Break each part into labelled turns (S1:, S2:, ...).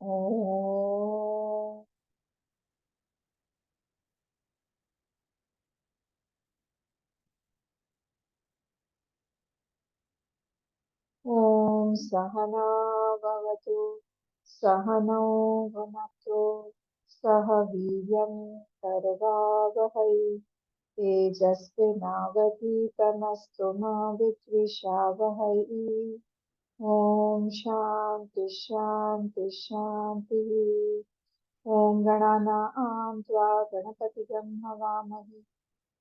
S1: ॐ सहना भवतु सहनौ भुनक्तु सह वीर्यं करवावहै तेजस्विनावधीतमस्तु मा विद्विषावहै। ॐ शान्ति शान्ति शान्तिः। ॐ गणानां त्वा गणपतिगं हवामहे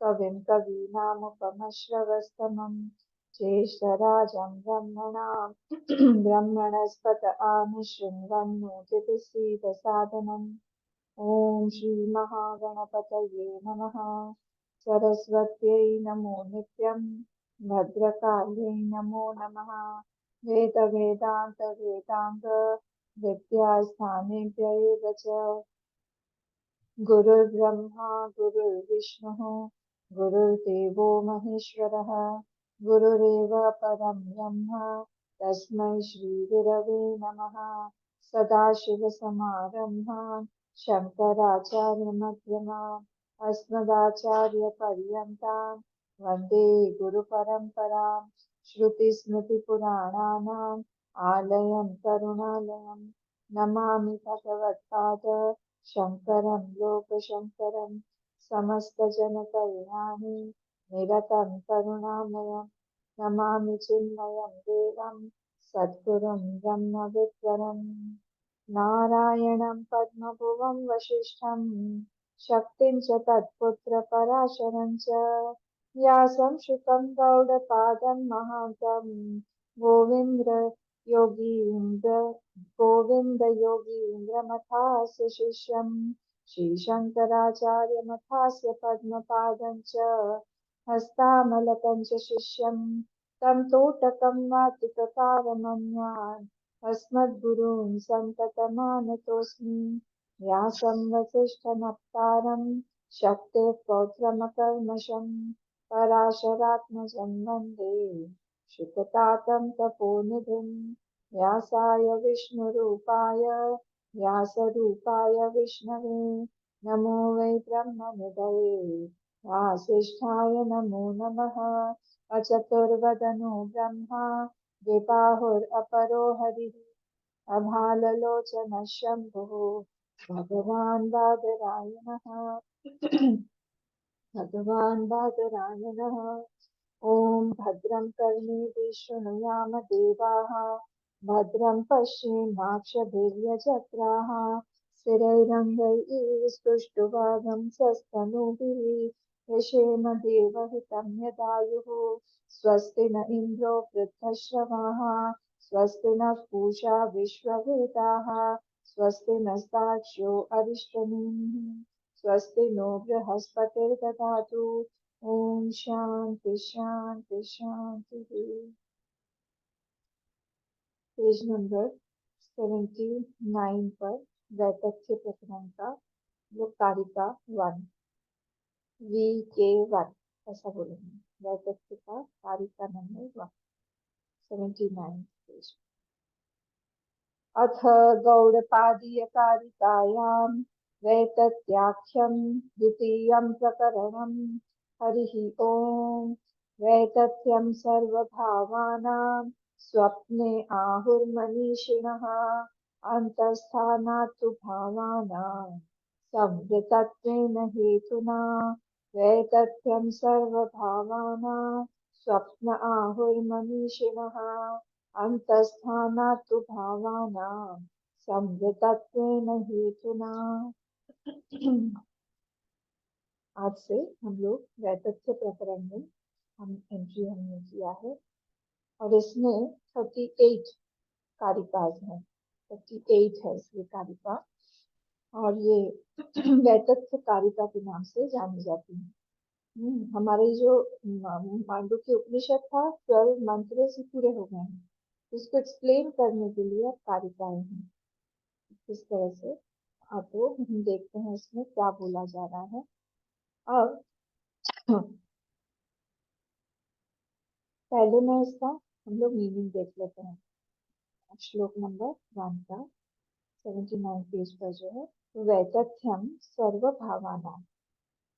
S1: कविं कवीनामुपमश्रवस्तमं ज्येष्ठराजं ब्रह्मणां ब्रह्मणस्पत आनशृण्वन्नोतिभिः ॐ श्रीमहागणपतये नमः। सरस्वत्यै नमो नित्यं भद्रकाल्यै नमो नमः। वेदान्त विद्यास्थानेभ्य एव च गुरुर्ब्रह्मा गुरुर्विष्णुः गुरुर्देवो महेश्वरः गुरुरेव परं ब्रह्म तस्मै श्रीगुरवे नमः। सदाशिवसमारम्भान् शङ्कराचार्यमध्यमान् अस्मदाचार्यपर्यन्तान् वन्दे गुरुपरम्पराम्। श्रुतिस्मृतिपुराणानाम् आलयं करुणालयं नमामि भगवत्पाद शङ्करं लोकशङ्करं समस्तजनकल्याणे निरतं करुणामयं नमामि चिन्मयं देवं सद्गुरुं ब्रह्मविद्वरं नारायणं पद्मभुवं वसिष्ठं शक्तिं च तत्पुत्रपराशरं च व्यासं शुकं गौडपादं महान्तं गोविन्द योगीन्द्र गोविन्दयोगीन्द्रमथास्य शिष्यं श्रीशङ्कराचार्यमथास्य पद्मपादं च हस्तामलकं च शिष्यं तं तोटकं वातिककारमन्यान् अस्मद्गुरून् सन्ततमानतोऽस्मि। व्यासं वसिष्ठनप्तारं शक्तेः पौत्रमकल्मषं पराशरात्मजं वन्दे शुकतातं तपोनिधिं। व्यासाय विष्णुरूपाय व्यासरूपाय विष्णवे नमो वै ब्रह्मनिधये वासिष्ठाय नमो नमः। अचतुर्वदनो ब्रह्मा द्विबाहुरपरो हरिः अभाललोचनः शम्भुः भगवान् बादरायणः भगवान् बादरायणः। ॐ भद्रं कर्णेभिः शृणुयाम देवाः भद्रं पश्येमाक्षभिर्यजत्राः स्थिरैरङ्गैः स्तुष्टुवागं सस्तनूभिः यशेम देवहितं यदायुः। स्वस्ति न इन्द्रो वृद्धश्रवाः स्वस्ति नः पूषा विश्ववेदाः स्वस्ति नस्तार्क्ष्यो अरिष्टनेमिः स्वस्ति नो बृहस्पतिर्दधातु। ओम शांति शांति शांति। पेज नंबर 79 पर वैतथ्य प्रकरण का कारिका 1 VK1 ऐसा बोलेंगे। वैतथ्य का कारिका नंबर 1 79 पेज। अथ गौड़पादीय कारिकायां वैतथ्याख्यं द्वितीयं प्रकरणम्। हरिः ओम्। वैतथ्यं सर्वभावानां स्वप्ने आहुर्मनीषिणः अन्तःस्थानात् तु भावानां संवृतत्वेन हेतुना। वैतथ्यं सर्वभावानां स्वप्न आहुर्मनीषिणः अन्तःस्थानात् तु भावानां संवृतत्वेन हेतुना। आज से हम लोग वैतथ्य प्रकरण में एंट्री हमने किया है और इसमें 38 कारिकाज हैं। 38 है इसलिए कारिका और ये वैतथ्य कारिका के नाम से जानी जाती है। हमारे जो मांडुक्य उपनिषद था 12 मंत्र से पूरे हो गए हैं। इसको एक्सप्लेन करने के लिए अब कारिकाएं हैं इस तरह से। तो हम देखते हैं इसमें क्या बोला जा रहा है। अब पहले मैं इसका हम लोग मीनिंग देख लेते हैं। श्लोक नंबर 1 का 79 पेज पर जो है, वैतथ्यम सर्वभावानाम।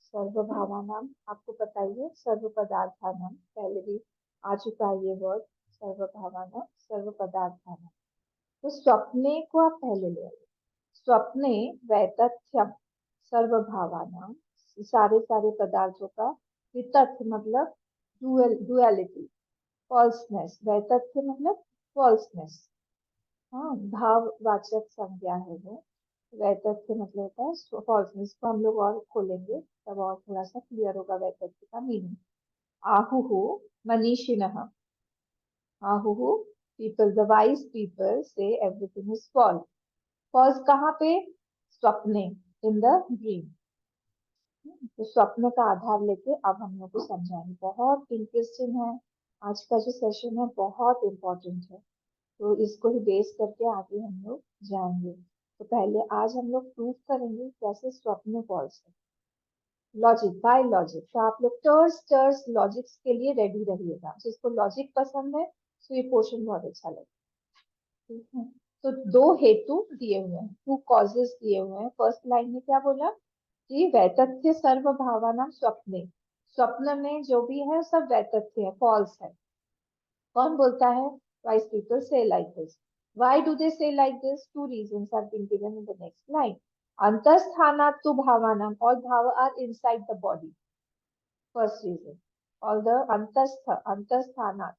S1: सर्वभावानाम आपको पता ही है, सर्व पदार्थानाम, पहले भी आ चुका है ये वर्ड, सर्वभावानाम सर्व पदार्थानाम। तो स्वप्ने को आप पहले ले आइए। स्वप्ने वैतथ्यम सर्वभावानाम, सारे सारे पदार्थों का, वितथ्य मतलब डुअलिटी, फॉल्सनेस, वैतथ्य मतलब फॉल्सनेस, हाँ भाववाचक संज्ञा है वो। वैतथ्य मतलब होता है फॉल्सनेस को हम लोग और खोलेंगे तब और थोड़ा सा क्लियर होगा वैतथ्य का मीनिंग। आहुः मनीषिणः, आहुः पीपल, द वाइज पीपल से एवरीथिंग इज फॉल्स। फॉल्स कहाँ पे? स्वप्ने, इन द ड्रीम। तो स्वप्न का आधार लेके अब हम लोग को समझाएंगे, बहुत इंटरेस्टिंग है आज का जो सेशन है, बहुत इंपॉर्टेंट है। तो इसको ही बेस करके आगे हम लोग जाएंगे। तो पहले आज हम लोग प्रूव करेंगे कैसे स्वप्न फॉल्स है। लॉजिक बाय लॉजिक, तो आप लोग टर्स लॉजिक्स के लिए रेडी रहिएगा। जिसको लॉजिक पसंद है तो ये पोर्शन बहुत अच्छा लगेगा, ठीक है। तो दो हेतु दिए हुए हैं, टू कॉजेस दिए हुए हैं। फर्स्ट लाइन में क्या बोला कि वैतथ्य सर्व भावनाम स्वप्ने, स्वप्न में जो भी है सब वैतथ्य है, फॉल्स है। कौन बोलता है? Wise people say like this. Why do they say like this? Two reasons have been given in the next line. Antarsthanat tu bhavanam, all bhava are inside the body. First reason. All the अंतस्थानात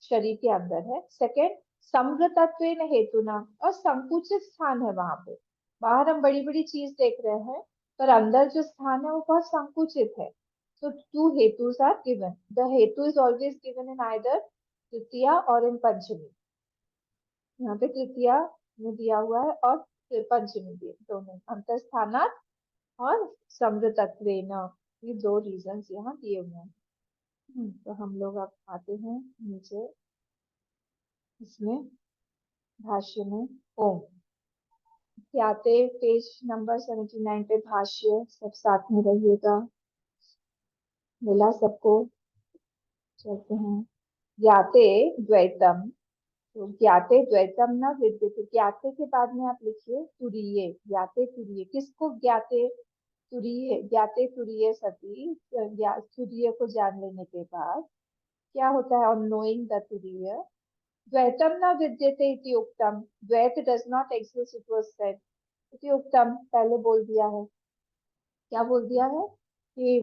S1: शरीर के अंदर है। Second, समृतत्वेन हेतुना, और संकुचित स्थान है वहां पे। बाहर हम बड़ी बड़ी चीज देख रहे हैं पर अंदर जो स्थान है वो बहुत संकुचित है। So two हेतुस आर गिवन. The हेतु is always given in either तृतीया और इन पंचमी। यहाँ पे तृतीया में दिया हुआ है और पंचमी दिए, दोनों अंतस्थानात और समृतत्वेन, ये दो रीजंस यहाँ दिए हुए हैं। तो हम लोग अब आते हैं नीचे इसमें भाष्य में। ओम ज्ञाते, पेज नंबर 79 पे भाष्य, सब साथ में रहिएगा। मिला सबको? चलते हैं। ज्ञाते द्वैतम, तो ज्ञाते द्वैतम न विद्यते, ज्ञाते के बाद में आप लिखिए तुरीय, ज्ञाते तुरीय। किसको ज्ञाते तुरीय? ज्ञाते तुरीय सती, तुरीय को जान लेने के बाद क्या होता है? ऑन नोइंग द तुरीय, द्वैतम न विद्यते इति उक्तम, द्वैत does not exist, it was said. इति उक्तम पहले बोल दिया है। क्या बोल दिया है? कि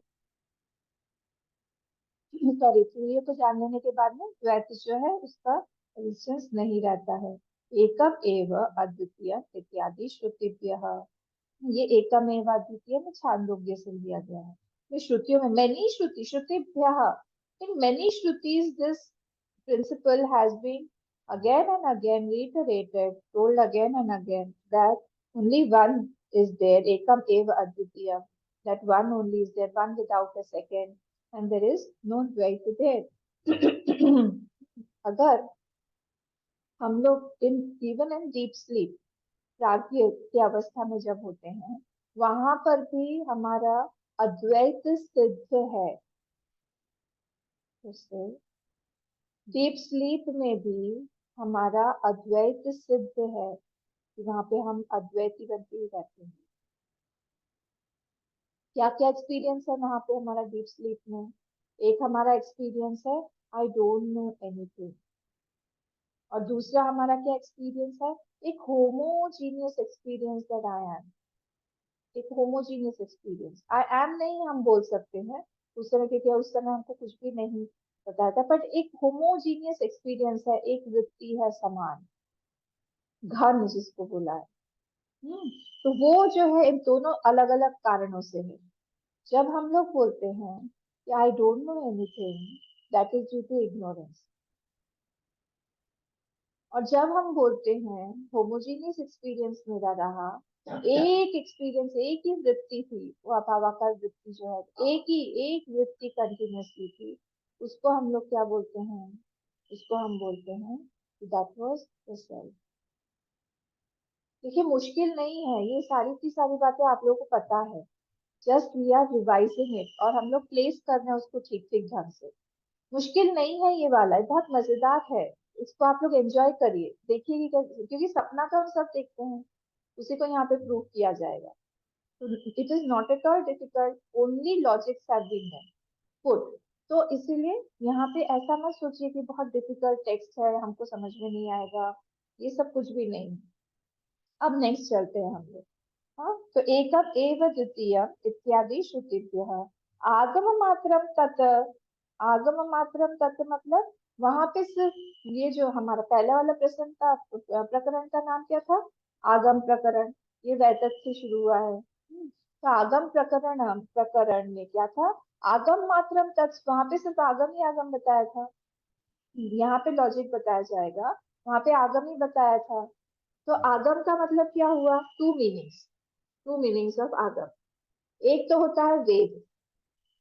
S1: सॉरी, तुरीय को जान लेने के बाद में द्वैत जो है उसका रेजिस्टेंस नहीं रहता है। एकम एव अद्वितीय इत्यादि श्रुतिभ्यः, ये एकम एव अद्वितीय में छांदोग्य से लिया गया है। ये श्रुतियों में मैनी श्रुतिभ्यः, इन मैनी श्रुतिज this principle has been again and again reiterated, told again and again, that only one is there, ekam eva advitiya, that one only is there, one without a second, and there is no dvaita there. अगर हम लोग even in deep sleep, प्राग्ञ की अवस्था में जब होते हैं, वहां पर भी हमारा अद्वैत सिद्ध है। डीप स्लीप में भी हमारा अद्वैत सिद्ध है, कि वहां पे हम अद्वैती बनते ही रहते हैं। क्या क्या एक्सपीरियंस है वहां पे हमारा डीप स्लीप में? एक हमारा एक्सपीरियंस है आई डोंट नो एनीथिंग, और दूसरा हमारा क्या एक्सपीरियंस है? एक homogeneous experience that I M, एक होमोजीनियस एक्सपीरियंस। आई एम नहीं हम बोल सकते हैं उस समय, क्योंकि उस समय हमको कुछ भी नहीं पता था, बट एक होमोजीनियस एक्सपीरियंस है, एक वृत्ति है समान, घन जिसको बोला है। तो वो जो है इन दोनों अलग अलग कारणों से है। जब हम लोग बोलते हैं कि I don't know anything, that is due to ignorance. और जब हम बोलते हैं होमोजीनियस एक्सपीरियंस मेरा रहा, एक एक्सपीरियंस, एक ही वृत्ति थी, वो अभावाकार वृत्ति जो है, एक वृत्ति कंटिन्यूसली थी, उसको हम लोग क्या बोलते हैं? उसको हम बोलते हैं दैट वाज द सेल्फ। देखिए मुश्किल नहीं है, ये सारी की सारी बातें आप लोगों को पता है, just we are revising it, और हम लोग प्लेस कर रहे हैं उसको ठीक ठीक ढंग से। मुश्किल नहीं है ये वाला, बहुत मजेदार है। इसको आप लोग एंजॉय करिए, देखिए क्योंकि सपना तो हम सब देखते हैं, उसी को यहाँ पे प्रूव किया जाएगा। तो it is not at all difficult, only logics have been put. तो इसीलिए यहाँ पे ऐसा मत सोचिए कि बहुत डिफिकल्ट टेक्स्ट है, हमको समझ में नहीं आएगा, ये सब कुछ भी नहीं। अब नेक्स्ट चलते हैं हम लोग। हाँ, तो एकम एव द्वितीयम इत्यादि श्रुतिभ्यः आगम मात्रम तत्। आगम मात्रम तत् मतलब वहां पे सिर्फ ये जो हमारा पहला वाला प्रश्न था, प्रकरण का नाम क्या था, आगम प्रकरण, ये वैतक से शुरू हुआ है। तो आगम प्रकरण, प्रकरण में क्या था, आगम मात्रम तत्, वहां पे सिर्फ आगम ही आगम बताया था। यहाँ पे लॉजिक बताया जाएगा, वहां पे आगम ही बताया था। तो आगम का मतलब क्या हुआ, two meanings, two meanings of आगम। एक तो होता है वेद,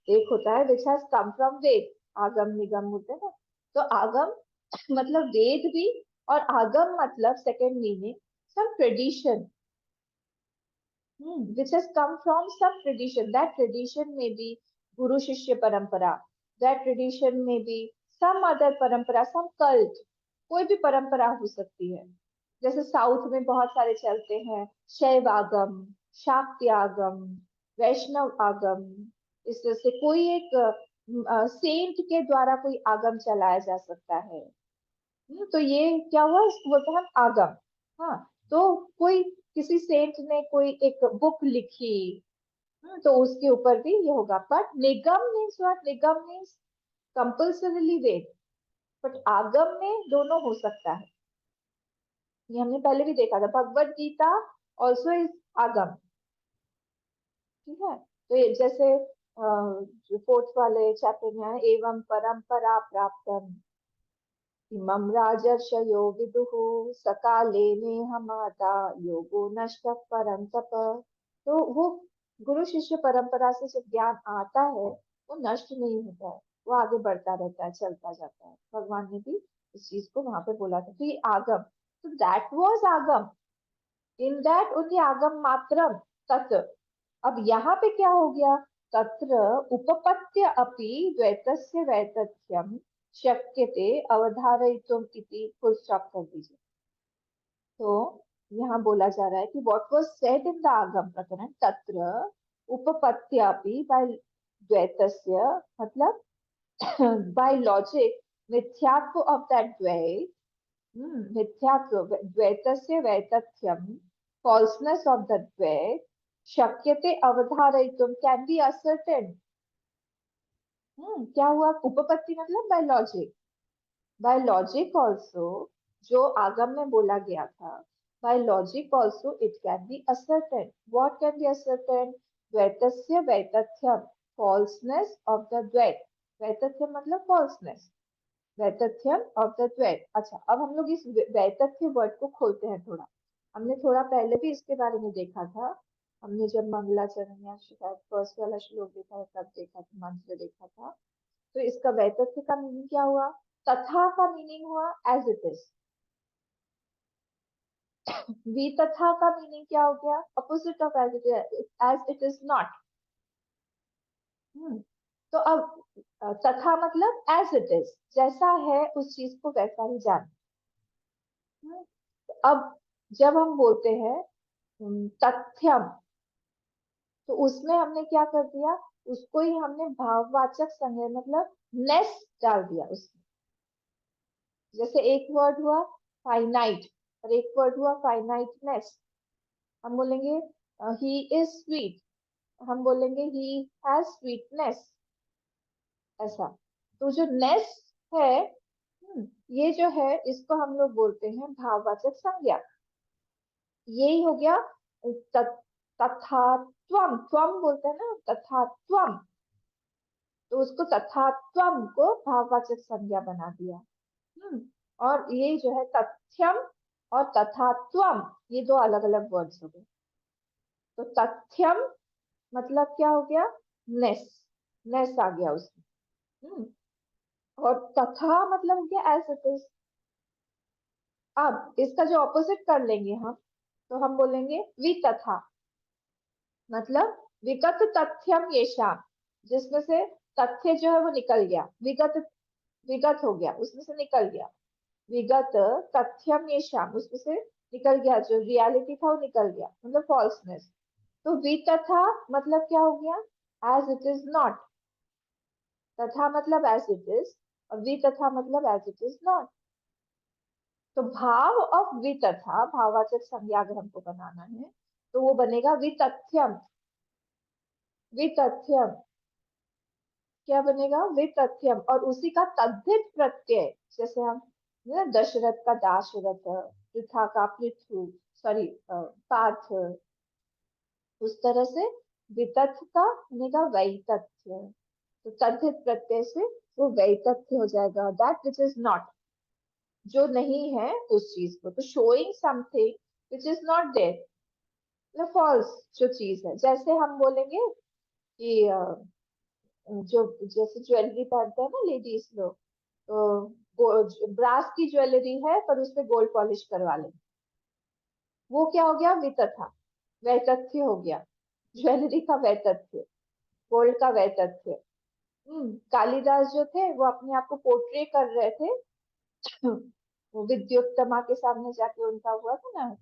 S1: एक होता है विच हैज कम फ्रॉम वेद, आगम निगम होते हैं ना। तो आगम मतलब वेद भी, और आगम मतलब second meaning some tradition, which has come from some tradition. That tradition may be guru shishya parampara, that tradition may be some other parampara, some cult, कोई भी परंपरा हो सकती है। जैसे साउथ में बहुत सारे चलते हैं, शैव आगम, शाक्य आगम, वैष्णव आगम, इस तरह से कोई एक सेंट के द्वारा कोई आगम चलाया जा सकता है। तो ये क्या हुआ, इसको बोलते हैं हम आगम। हाँ, तो कोई किसी सेंट ने कोई एक बुक लिखी, तो उसके ऊपर भी ये होगा। बट निगम मीन्स व्हाट, निगम मीन्स कंपल्सरीली वेद, बट आगम में दोनों हो सकता है। ये हमने पहले भी देखा था, भगवत गीता ऑल्सो इज आगम। ठीक है, तो ये जैसे जो फोर्थ वाले चैप्टर में है, एवं परंपरा प्राप्तम इमं राजर्षयो विदुः सकाले नेह माता योगो नष्ट परंतप। तो वो गुरु शिष्य परंपरा से जब ज्ञान आता है, वो नष्ट नहीं होता है, वो आगे बढ़ता रहता है, चलता जाता है। भगवान ने भी इस चीज को वहां पे बोला था। तो ये आगम, तो दैट वाज आगम, इन दैट ओनली आगम मात्रम तत्। अब यहाँ पे क्या हो गया, तत्र उपपत्य अपि द्वैतस्य वैतथ्यम शक्यते अवधारयितुम इति फुल स्टॉप कर दीजिए। तो यहाँ बोला जा रहा है कि what was said in the आगम प्रकरण, तत्र उपपत्य अपि बाय द्वैतस्य मतलब बाय लॉजिक मिथ्यात्व ऑफ दैट द्वैत, मिथ्यात्व द्वैतस्य वैतथ्यम, falseness of the द्वैत, शक्यते अवधारयितुम कैन बी ascertained। क्या हुआ, उपपत्ति मतलब by logic, by logic also, जो आगम में बोला गया था, by logic also it can be ascertained। What can be ascertained, द्वैतस्य वैतथ्यम, फॉल्सनेस ऑफ द द्वैत, वैतथ्यम मतलब फॉल्सनेस, वैतथ्यम ऑफ द द्वैत। अच्छा, अब हम लोग इस वैतथ्य वर्ड को खोलते हैं थोड़ा। हमने थोड़ा पहले भी इसके बारे में देखा था, हमने जब मंगलाचरण या शायद फर्स्ट वाला श्लोक देखा था तब देखा था, मंत्र देखा था। तो इसका वैतथ्य का मीनिंग क्या हुआ, तथा का मीनिंग हुआ एज इट इज, वितथा का मीनिंग क्या हो गया, opposite of as it is not. तो अब तथा मतलब एज इट इज, जैसा है उस चीज को वैसा ही जान। अब जब हम बोलते हैं तथ्यम, तो उसमें हमने क्या कर दिया, उसको ही हमने भाववाचक संज्ञा मतलब नेस डाल दिया उसमें। जैसे एक वर्ड हुआ फाइनाइट और एक वर्ड हुआ फाइनाइटनेस। हम बोलेंगे ही इज स्वीट, हम बोलेंगे ही हैज स्वीटनेस, ऐसा। तो जो नेस है, ये जो है इसको हम लोग बोलते हैं भाववाचक संज्ञा। यही हो गया तथात्वम, त्वम बोलते हैं ना, तथात्वम। तो उसको तथात्वम को भाववाचक संज्ञा बना दिया। और ये जो है तथ्यम और तथात्वम, ये दो अलग अलग वर्ड्स हो गए। तो तथ्यम मतलब क्या हो गया, नेस, नेस आ गया उसमें। और तथा मतलब हो गया एज इट इज। अब इसका जो ऑपोजिट कर लेंगे हम, तो हम बोलेंगे वितथा, मतलब विगत तथ्यम येषाम, जिसमें से तथ्य जो है वो निकल गया, विगत, विगत हो गया, उसमें से निकल गया, विगत तथ्यम येषाम, उसमें से निकल गया, जो रियलिटी था वो निकल गया, मतलब फॉल्सनेस। तो वितथा मतलब क्या हो गया, एज इट इज नॉट। तथा मतलब एज इट इज, और वितथा मतलब एज इट इज नॉट। तो भाव ऑफ वितथा, भाववाचक संज्ञा अगर हमको बनाना है तो वो बनेगा वितथ्यम। वितथ्यम क्या बनेगा, वितथ्यम, और उसी का तद्धित प्रत्यय, जैसे हम दशरथ का दाशरथ, पृथा का पृथु, सॉरी पार्थ, उस तरह से वितथ का बनेगा वैतथ्य। तो तद्धित प्रत्यय से वो वैतथ्य हो जाएगा, दैट विच इज नॉट, जो नहीं है उस चीज को। तो showing something which is not there, मतलब फॉल्स जो चीज है। जैसे हम बोलेंगे कि जो जैसे ज्वेलरी पहनते हैं ना लेडीज लोग, तो ब्रास की ज्वेलरी है पर उसपे गोल्ड पॉलिश करवा लें, वो क्या हो गया, वितथा, वैतथ्य हो गया, ज्वेलरी का वैतथ्य, गोल्ड का वैतथ्य। कालिदास जो थे वो अपने आप को पोर्ट्रे कर रहे थे। वो विद्युत्तमा के सामने जाके उनका हुआ था ना,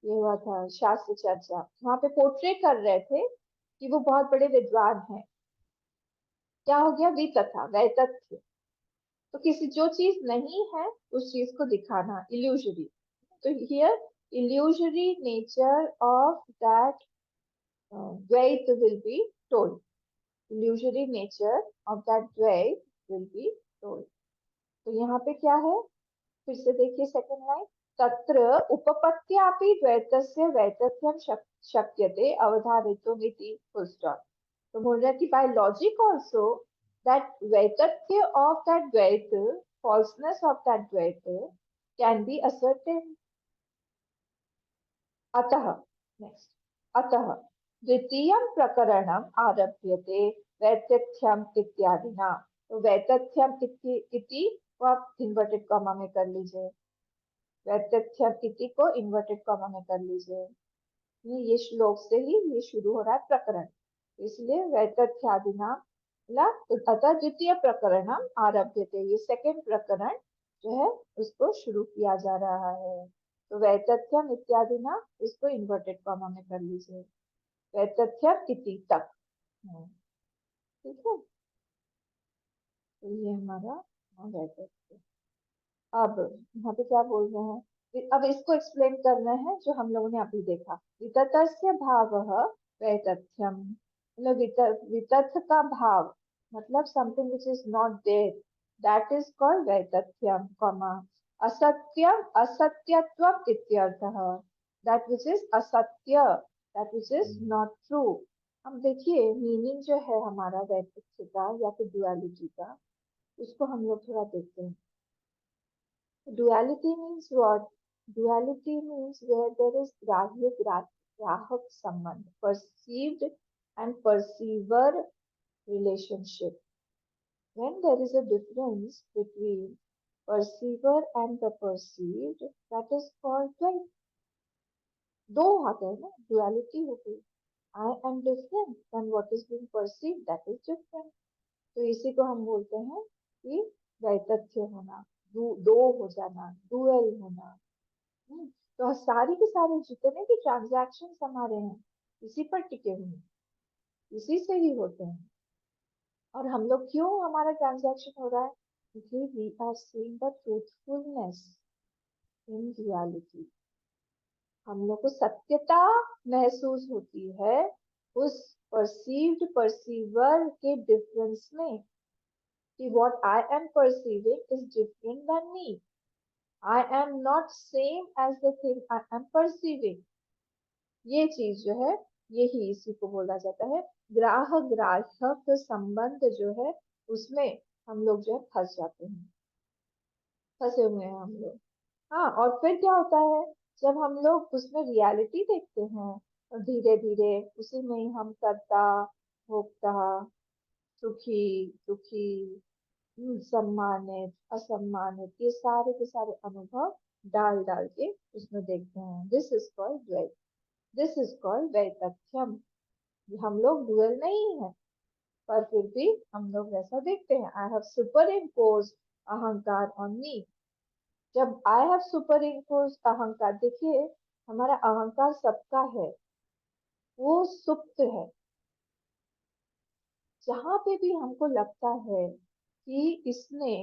S1: ये हुआ था शास्त्र चर्चा, वहां पे पोर्ट्रे कर रहे थे कि वो बहुत बड़े विद्वान हैं। क्या हो गया, वितथा, वैतथ्य। तो किसी जो चीज नहीं है उस चीज को दिखाना, इल्यूजरी। तो here illusory nature of that Dvait will be told. Illusory nature of that Dvait will be told. तो यहाँ पे क्या है, फिर से देखिए सेकंड लाइन, तत्र उपपत्त्यापि द्वैतस्य वैतथ्यम शक्यते अवधारितुमिति फुल स्टॉप। तो बोल रहा है कि by logic also that वैतथ्य of that द्वैत, falseness of that द्वैत can be ascertained। अतः नेक्स्ट, अतः द्वितीयं प्रकरणम् आरभ्यते वैतथ्यम इत्यादिना। तो वैतथ्यम इति को आप इन्वर्टेड कॉमा में कर लीजिए, वैतथ्यम इति को इन्वर्टेड कॉमा में कर लीजिए। ये श्लोक से ही ये शुरू हो रहा है प्रकरण, इसलिए वैतथ्यादिना, अतः द्वितीय प्रकरणम आरभ्यते, ये सेकंड प्रकरण जो है उसको शुरू किया जा रहा है। तो वैतथ्यम इत्यादि ना, इसको इन्वर्टेड कॉमा में कर लीजिए, वैतथ्यम इति तक। ठीक है, तो ये हमारा वैतथ्य। अब यहाँ पे क्या बोल रहे हैं, अब इसको एक्सप्लेन करना है जो हम लोगों ने अभी देखा। वितथस्य भावः वैतथ्यम, मतलब वितथ का भाव मतलब something which is not there, that is called वैतथ्यम, कॉमा असत्यम असत्यत्वम इत्यर्थः, दैट विच इज असत्य, that which is not true. हम देखिए मीनिंग जो है हमारा वैतथ्य का या फिर डुअलिटी का, उसको हम लोग थोड़ा देखते हैं। Duality means what? Duality means where there is grahya grahak sambandh, perceived and perceiver relationship. When there is a difference between perceiver and the perceived, that is called द्वैत। दो आ गए ना, duality हो गई। I am different than what is being perceived, that is different। तो इसी को हम बोलते हैं कि वैतथ्य होना, दो हो जाना, डुअल होना। तो सारी के सारे जितने भी ट्रांजैक्शन हमारे हैं इसी पर टिके हुए हैं, इसी से ही होते हैं। और हम लोग क्यों हमारा ट्रांजैक्शन हो रहा है, क्योंकि we are seeing the truthfulness in reality. हम लोग को सत्यता महसूस होती है उस परसीव्ड परसीवर के डिफरेंस में, कि what I am perceiving is different than me. I am not same as the thing I am perceiving। ये चीज जो है यही इसी को बोला जाता है ग्राह ग्राहक संबंध जो है, उसमें हम लोग जो है फंस जाते हैं, फंसे हुए हैं हम लोग। हाँ, और फिर क्या होता है, जब हम लोग उसमें रियलिटी देखते हैं और धीरे धीरे उसी में ही हम करता, भोगता, सुखी दुखी, सम्मानित असम्मानित, ये सारे के सारे अनुभव डाल डाल के उसमें देखते हैं। दिस इज कॉल्ड द्वैत, दिस इज कॉल्ड वैतथ्यम। हम लोग डुअल नहीं है, पर फिर भी हम लोग वैसा देखते हैं। आई हैव सुपर इम्पोज अहंकार ऑन मी, जब आई हैव सुपर इम्पोज अहंकार, देखिए हमारा अहंकार सबका है, वो सुप्त है। जहां पे भी हमको लगता है कि इसने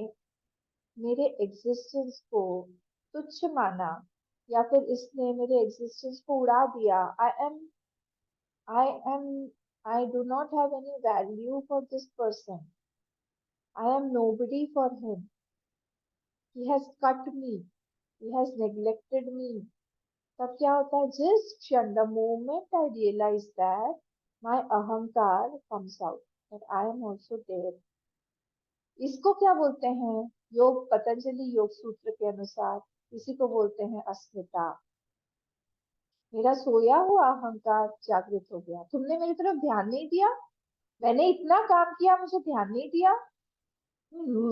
S1: मेरे एग्जिस्टेंस को तुच्छ माना, या फिर इसने मेरे एग्जिस्टेंस को उड़ा दिया, I am I do not have any value for this person, I am nobody for him, he has cut me, he has neglected me. तब क्या होता है, जिस क्षण, the moment I realise that my अहंकार comes out, that I am also there, इसको क्या बोलते हैं, योग, पतंजलि योग सूत्र के अनुसार इसी को बोलते हैं अस्मिता। मेरा सोया हुआ अहंकार जागृत हो गया, तुमने मेरी तरफ ध्यान नहीं दिया, मैंने इतना काम किया, मुझे ध्यान नहीं दिया,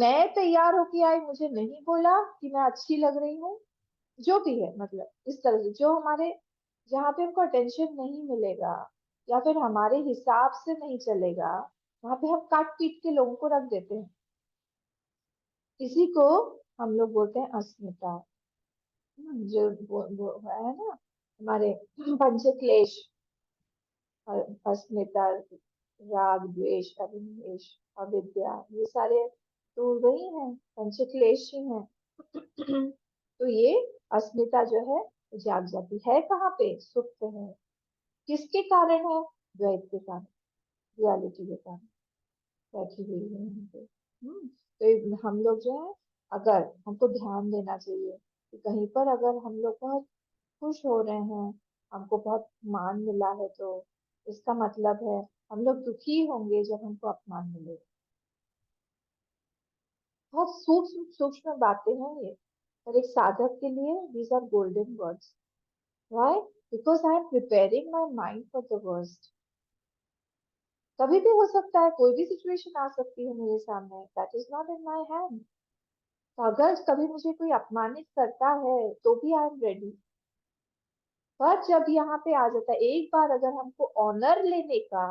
S1: मैं तैयार होके आई, मुझे नहीं बोला कि मैं अच्छी लग रही हूँ, जो भी है, मतलब इस तरह से जो हमारे, जहाँ पे हमको अटेंशन नहीं मिलेगा या फिर हमारे हिसाब से नहीं चलेगा, वहां पे हम काट पीट के लोगों को रख देते हैं। इसी को हम लोग बोलते हैं अस्मिता। जो वो है ना, हमारे पंच क्लेश, अस्मिता, राग द्वेष अभिनिवेश अविद्या, ये सारे तो वही हैं, पंच क्लेश ही हैं। तो ये अस्मिता जो है जाग जाती है, कहाँ पे, सुप्त है। किसके कारण है, द्वैत के कारण, दुआलिटी के कारण बैठी हुई है यहाँ पे। तो हम लोग जो है, अगर हमको ध्यान देना चाहिए कि कहीं पर अगर हम लोग बहुत खुश हो रहे हैं, हमको बहुत मान मिला है, तो इसका मतलब है हम लोग दुखी होंगे जब हमको अपमान मिलेगा। बहुत सूक्ष्म सूक्ष्म बातें हैं ये, पर एक साधक के लिए these are golden words. Why? Because I am preparing my mind for the worst. कभी भी हो सकता है, कोई भी सिचुएशन आ सकती है मेरे सामने, that is not in my hand. तो अगर कभी मुझे कोई अपमानित करता है तो भी आई एम रेडी। पर जब यहाँ पे आ जाता है, एक बार अगर हमको ऑनर लेने का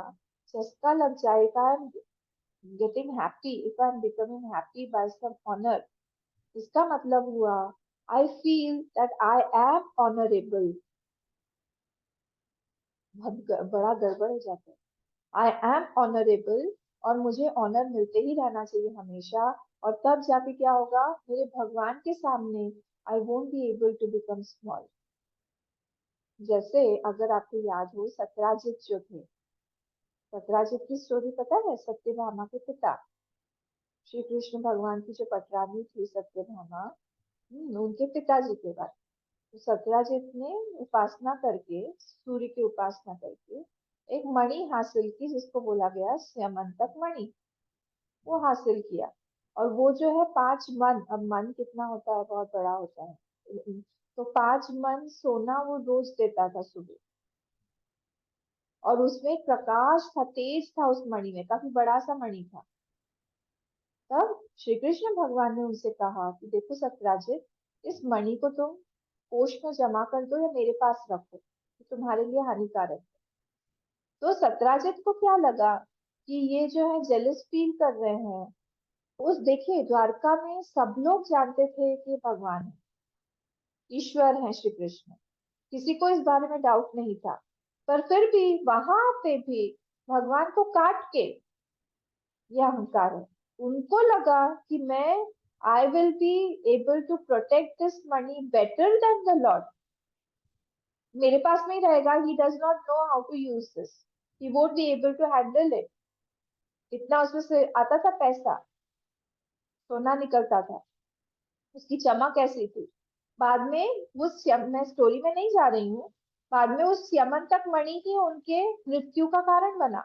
S1: चस्का लग जाएगा, I am getting happy, if I am becoming happy by some honour, इसका मतलब हुआ I feel that I am honourable. बहुत बड़ा गड़बड़ हो जाता है। आई एम ऑनरेबल, और मुझे ऑनर मिलते ही रहना चाहिए हमेशा। और तब जाके क्या होगा, मेरे भगवान के सामने I won't be able to become small. जैसे अगर आपको याद हो, सत्यराजित जो थे, सत्यराजित की स्टोरी पता है, सत्यभामा के पिता, श्री कृष्ण भगवान की जो पटरानी थी सत्यभामा, उनके पिताजी के बाद, तो सत्यराजित ने उपासना करके, सूर्य की उपासना करके एक मणि हासिल की, जिसको बोला गया स्यमंतक मणि, वो हासिल किया। और वो जो है 5 मन, अब मन कितना होता है, बहुत बड़ा होता है, तो 5 मन सोना वो रोज देता था सुबह। और उसमें एक प्रकाश था, तेज था उस मणि में, काफी बड़ा सा मणि था। तब श्री कृष्ण भगवान ने उनसे कहा कि देखो सत्यराजित, इस मणि को तुम कोष में जमा कर दो या मेरे पास रखो, तो तुम्हारे लिए हानिकारक है। तो सत्यराजित को क्या लगा कि ये जो है जेलस फील कर रहे हैं। उस, देखिए द्वारका में सब लोग जानते थे कि भगवान है, ईश्वर है श्री कृष्ण, किसी को इस बारे में डाउट नहीं था। पर फिर भी वहां पे भी भगवान को काट के, यह अहंकार है, उनको लगा कि मैं, I will be able to protect this money better than the lord, मेरे पास नहीं रहेगा, he does not know how to use this, he won't be able to handle it. इतना उसमें से आता था पैसा, सोना निकलता था, उसकी चमक ऐसी थी। बाद में वो मैं स्टोरी में नहीं जा रही हूँ, बाद में उस स्यमंतक मणि ही उनके मृत्यु का कारण बना।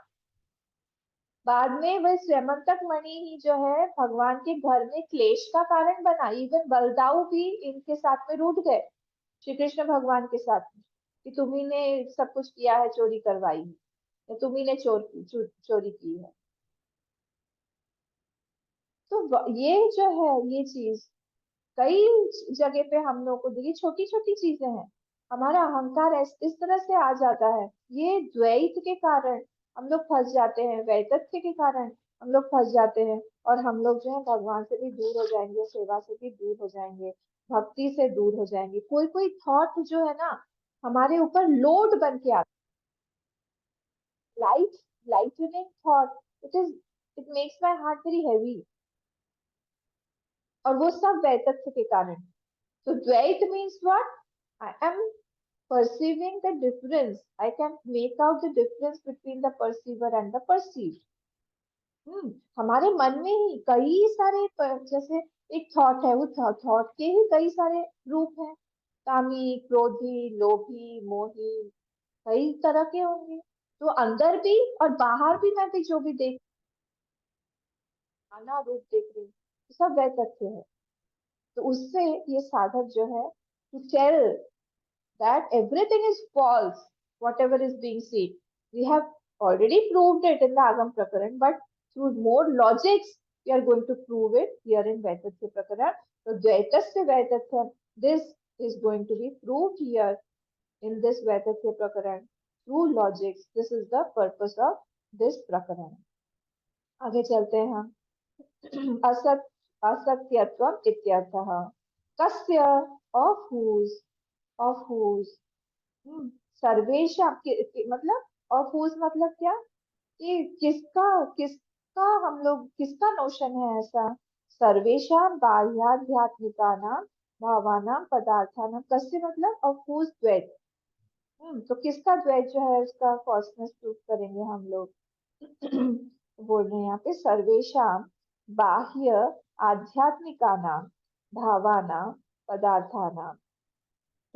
S1: बाद में वह स्यमंतक मणि ही जो है भगवान के घर में क्लेश का कारण बना। इवन बलदाऊ भी इनके साथ में रूठ गए, श्री कृष्ण भगवान के साथ में, कि तुम्ही ने सब कुछ किया है, चोरी करवाई है, या तुम्ही ने चोरी की है। तो ये जो है, ये चीज कई जगह पे हम लोग को देखिए, छोटी छोटी चीजें हैं, हमारा अहंकार इस तरह से आ जाता है। ये द्वैत के कारण हम लोग फंस जाते हैं, वैतथ्य के कारण हम लोग फंस जाते हैं, और हम लोग जो है भगवान से भी दूर हो जाएंगे, सेवा से भी दूर हो जाएंगे। भक्ति से दूर हो जाएंगे। कोई कोई थॉट जो है ना हमारे ऊपर लोड बन के आता, light lightning thought, it makes my heart very heavy, और वो सब वैतथ्य के कारण। तो द्वैत means what? I am perceiving the difference. I can make out the difference between the perceiver and the perceived. हमारे मन में ही कई सारे जैसे एक थॉट है, वो थॉट के ही कई सारे रूप हैं, कामी, क्रोधी, लोभी, मोही, कई तरह के होंगे। तो अंदर भी और बाहर भी मैं भी जो भी देख, नाना रूप देख रही हूँ, तो सब वह तथ्य है। तो उससे ये साधक जो है, to tell that everything is false, whatever is being seen. We have already proved it in the Agam Prakaran, but through more logics, we are going to prove it here in Vaitatya Prakaran. So, Dvaitasya Vaitatya, this is going to be proved here in this Vaitatya Prakaran through logics. This is the purpose of this Prakaran. आगे चलते हैं हम। असत असत्यत्वम इत्यर्थः। कस्य, of whose, of whose, सर्वेशा मतलब, और whose मतलब क्या, कि किसका, किसका हम लोग, किसका नोशन है ऐसा। सर्वेशा बाह्याध्यात्मिका नाम भावानाम पदार्थानाम, कस्य मतलब of whose द्वैत। तो किसका द्वैत जो है उसका फॉल्सनेस प्रूफ करेंगे हम लोग। बोल रहे हैं यहाँ पे सर्वेशा बाह्य आध्यात्मिका नाम भावानाम पदार्थानाम।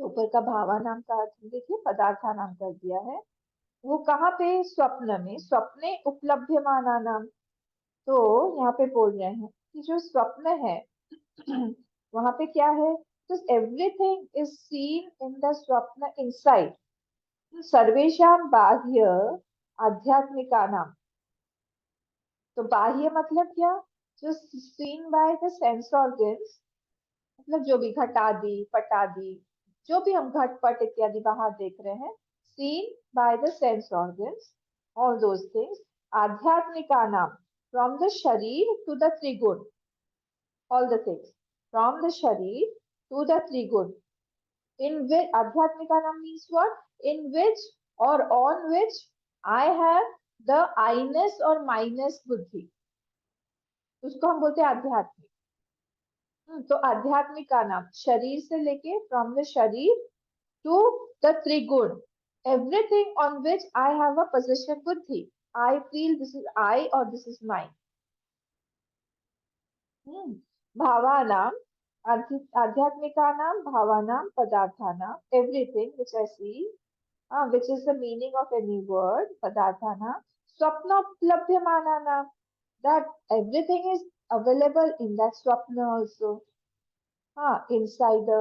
S1: तो ऊपर का भावा नाम का अर्थ देखिए पदार्था नाम कर दिया है। वो कहाँ पे, स्वप्न में, स्वप्ने उपलभ्यमाना नाम। तो यहाँ पे बोल रहे हैं कि जो स्वप्न है वहां पे क्या है, तो everything is seen in the स्वप्न इनसाइड। सर्वेशम बाह्य आध्यात्मिका नाम। तो बाह्य मतलब क्या, जो seen by the sense organs, मतलब जो भी घटादि पटादि, जो भी हम घटपट इत्यादि बाहर देख रहे हैं, seen by the sense organs, all those things. आध्यात्मिका नाम, फ्रॉम द शरीर टू द त्रिगुण, all the things from the शरीर टू द त्रिगुण। in which adhyatmika naam means what, in which or on which I have the I-ness or minus बुद्धि, उसको हम बोलते हैं आध्यात्मिक। तो आध्यात्मिक का नाम, शरीर से लेके फ्रॉम द शरीर टू द त्रिगुण, everything on which I have a possession बुद्धि, I feel this is I और दिस इज माइन। भावानाम, आध्यात्मिका नाम भावानाम पदार्थानाम, everything which I see, which is the meaning of any word, padarthana, swapna uplavyamanana, that everything is available in that swapna also, inside the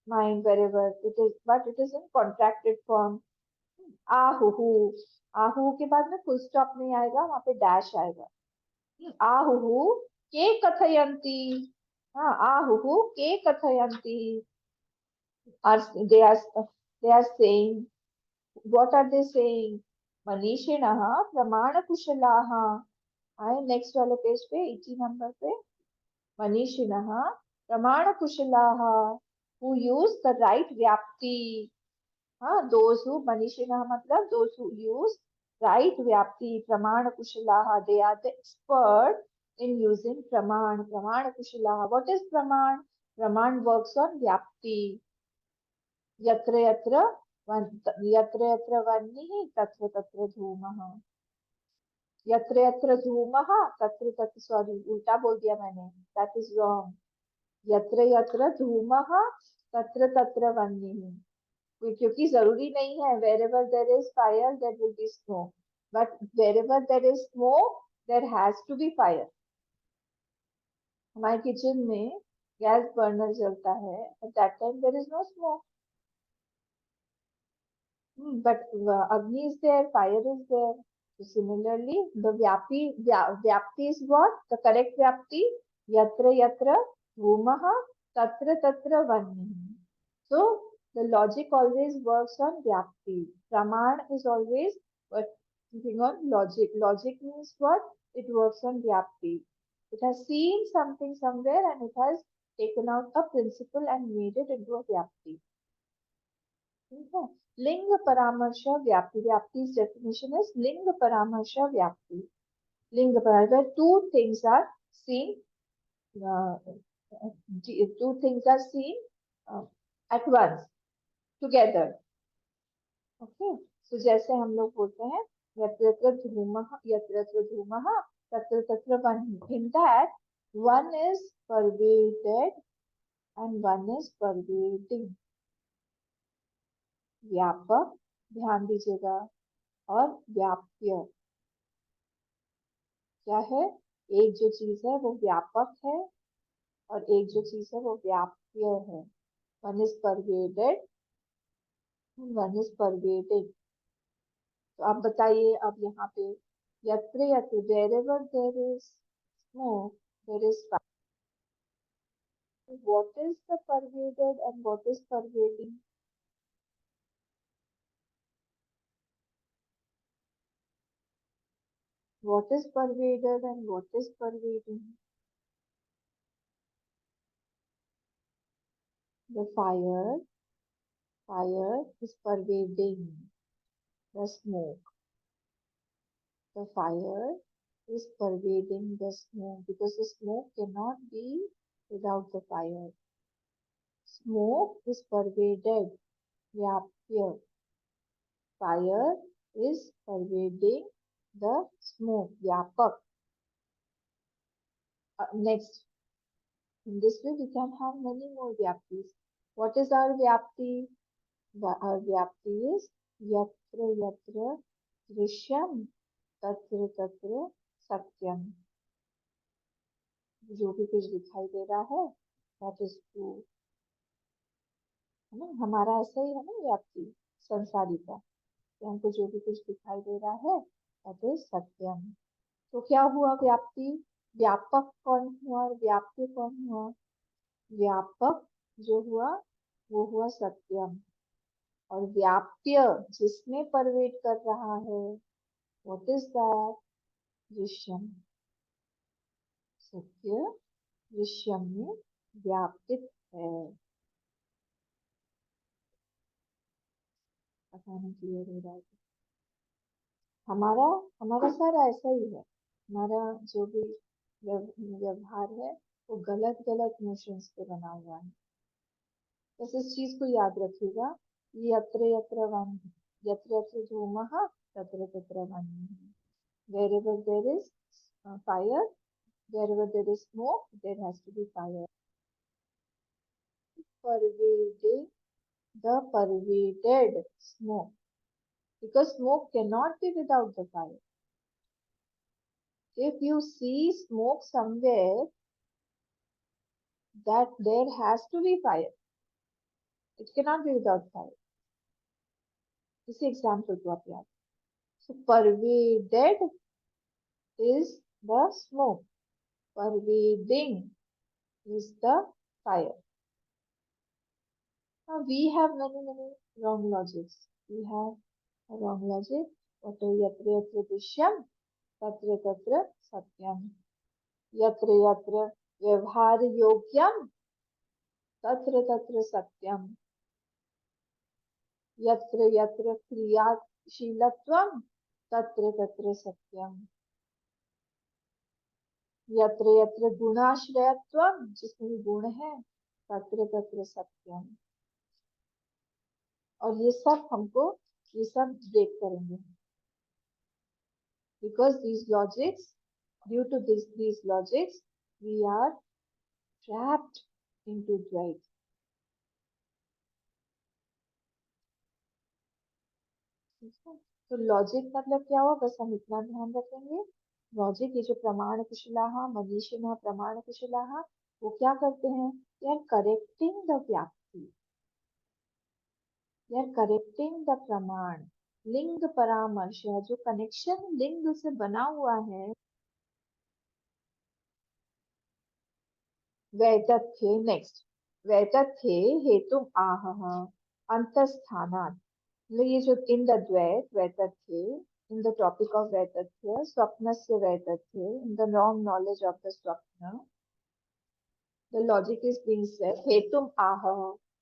S1: mind wherever it is, but it is in contracted form. आहुहु, आहु के बाद में full stop नहीं आएगा, वहां पे dash आएगा। आहुहु के कथयंती, हाँ आहुहु के कथयंती, are they are saying, what are they saying, मनीषिणः प्रमाण कुशलाः। आए नेक्स्ट वाले पेज पे 80 नंबर पे, मनीषिणः प्रमाण कुशलाः, who use the right व्याप्ति। हाँ, those who, मनीषिणः मतलब those who use right व्याप्ति, प्रमाण कुशलाः, they are the expert in using praman, praman kushalaha. What is praman? Praman works on vyapti. यत्र यत्र यत्र यत्र वह्निः तत्र तत्र धूमः, यत्र यत्र धूमः तत्र तत्र, सॉरी उल्टा बोल दिया मैंने, दैट इज रॉन्ग। यत्र यत्र धूमः तत्र तत्र वह्निः, क्योंकि जरूरी नहीं है wherever there is fire there will be smoke, but wherever there is smoke there has to be fire। हमारे किचन में गैस बर्नर जलता है, at that time there is no smoke, but Agni is there, fire is there. So similarly, the Vyapti is what? The correct Vyapti, Yatra Yatra Bhumaha Tatra Tatra Vannihi. So the logic always works on Vyapti. Praman is always working on logic. Logic means what? It works on Vyapti. It has seen something somewhere and it has taken out a principle and made it into a vyapti. ठीक है. लिंग परामर्श व्याप्ति. Vyapti's definition is लिंग परामर्श व्याप्ति. लिंग परामर्श, where two things are seen, at once together. Okay. So जैसे हम लोग बोलते हैं यत्र यत्र धूमः तत्र तत्र वह्नि. In that one is pervaded and one is pervading. व्यापक, ध्यान दीजिएगा, और व्याप्य. क्या है? एक जो चीज है वो व्यापक है और एक जो चीज है वो व्याप्य है. One is pervaded, one is pervaded. तो आप बताइए, अब यहाँ पे यत्र यत्र, wherever there is smoke there is fire. What is the pervaded and what is pervading? What is pervaded and what is pervading? The fire is pervading the smoke. The fire is pervading the smoke because the smoke cannot be without the fire. Smoke is pervaded, vyapya. Fire is pervading the smoke, vyapak. Next, in this way we can have many more vyaptis. What is our vyapti? Our vyapti is yatra yatra drishyam तत्र तत्र सत्यम. जो भी कुछ दिखाई दे रहा है that is true. है ना? हमारा ऐसा ही है ना व्याप्ति संसारी का, हमको जो भी कुछ दिखाई दे रहा है that is सत्यम. तो क्या हुआ व्याप्ति? व्यापक कौन हुआ और व्याप्य कौन हुआ? व्यापक जो हुआ वो हुआ सत्यम, और व्याप्य जिसमें परवेट कर रहा है what is that? दृश्यम. सत्य दृश्यम में व्यापित है. पता नहीं क्लियर हो रहा है. हमारा हमारा सारा ऐसा ही है. हमारा जो भी व्यवहार है वो गलत गलत नोशंस पे बना हुआ है. बस इस चीज को याद रखिएगा. यत्र यत्र वह्नि, यत्र यत्र धूमः तत्र तत्र वह्नि. Wherever there is fire, wherever there is smoke, there has to be fire. Pervading the pervaded smoke, because smoke cannot be without the fire. If you see smoke somewhere, that there has to be fire. It cannot be without fire. इसी example को आप याद. So pervaded is the smoke. Pervading is the fire. Now we have many wrong logics. We have a wrong logic. यत्र यत्र दृश्यम तत्र तत्र सत्यम. यत्र यत्र व्यवहार योग्यम तत्र तत्र सत्यम. यत्र यत्र क्रियाशीलत्वम तत्र तत्र सत्यम. यत्र यत्र गुणाश्रयत्वम, जिसमें गुण है तत्र तत्र सत्यम. और ये सब हमको ये सब ब्रेक करेंगे, because these logics, due to these logics we are trapped into Dvaita. तो लॉजिक मतलब क्या हुआ, बस हम इतना ध्यान रखेंगे. लॉजिक, ये जो प्रमाण कुशलाः मनीषिणः प्रमाण कुशलाः, वो क्या करते हैं? दे आर करेक्टिंग द व्याप्ति, दे आर करेक्टिंग द प्रमाण. लिंग परामर्श, जो कनेक्शन लिंग से बना हुआ है, वैतथ्ये. नेक्स्ट, वैतथ्ये हेतु आह अंतस्थानात्. ये जो इन द द्वैत वैतथ्ये, in the topic of Vaitathya, Swapnasya Vaitathya, in the wrong knowledge of the Swapna, the logic is being said. Hetum aha.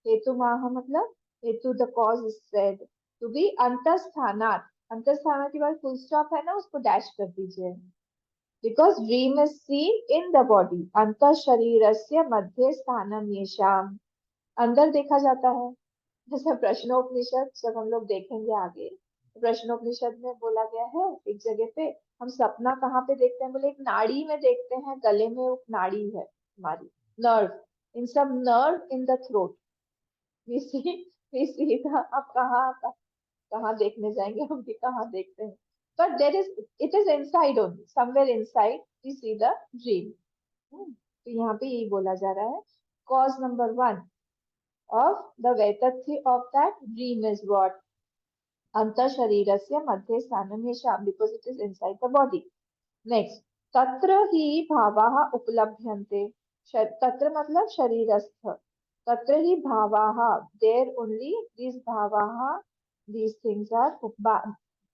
S1: Hetum aha मतलब हेतु the cause is said to be अंतस्थानात्. अंतस्थानात् के बाद full stop है ना, उसको dash कर दीजिए. Because dream is seen in the body. अंत शरीरस्य मध्ये स्थानम येषाम्. अंदर देखा जाता है. जैसे प्रश्नोपनिषद जब हम लोग देखेंगे आगे, प्रश्नोपनिषद में बोला गया है एक जगह पे, हम सपना कहाँ पे देखते हैं, बोले एक नाड़ी में देखते हैं, गले में एक नाड़ी है हमारी, नर्व, इन सब nerve in the throat. We see अब कहाँ देखने जाएंगे, हम भी कहाँ देखते हैं, but there is, it is inside only, somewhere inside we see the dream. तो यहाँ पे यही बोला जा रहा है, cause number 1 of the Vaitathya of that dream is what? Anta sharirasya madhye sthanam yesham, because it is inside the body. Next, tatra hi bhavaha upalabhyante. Tatra matlab sharirastha. Tatra hi bhavaha, there only these bhavaha, these things are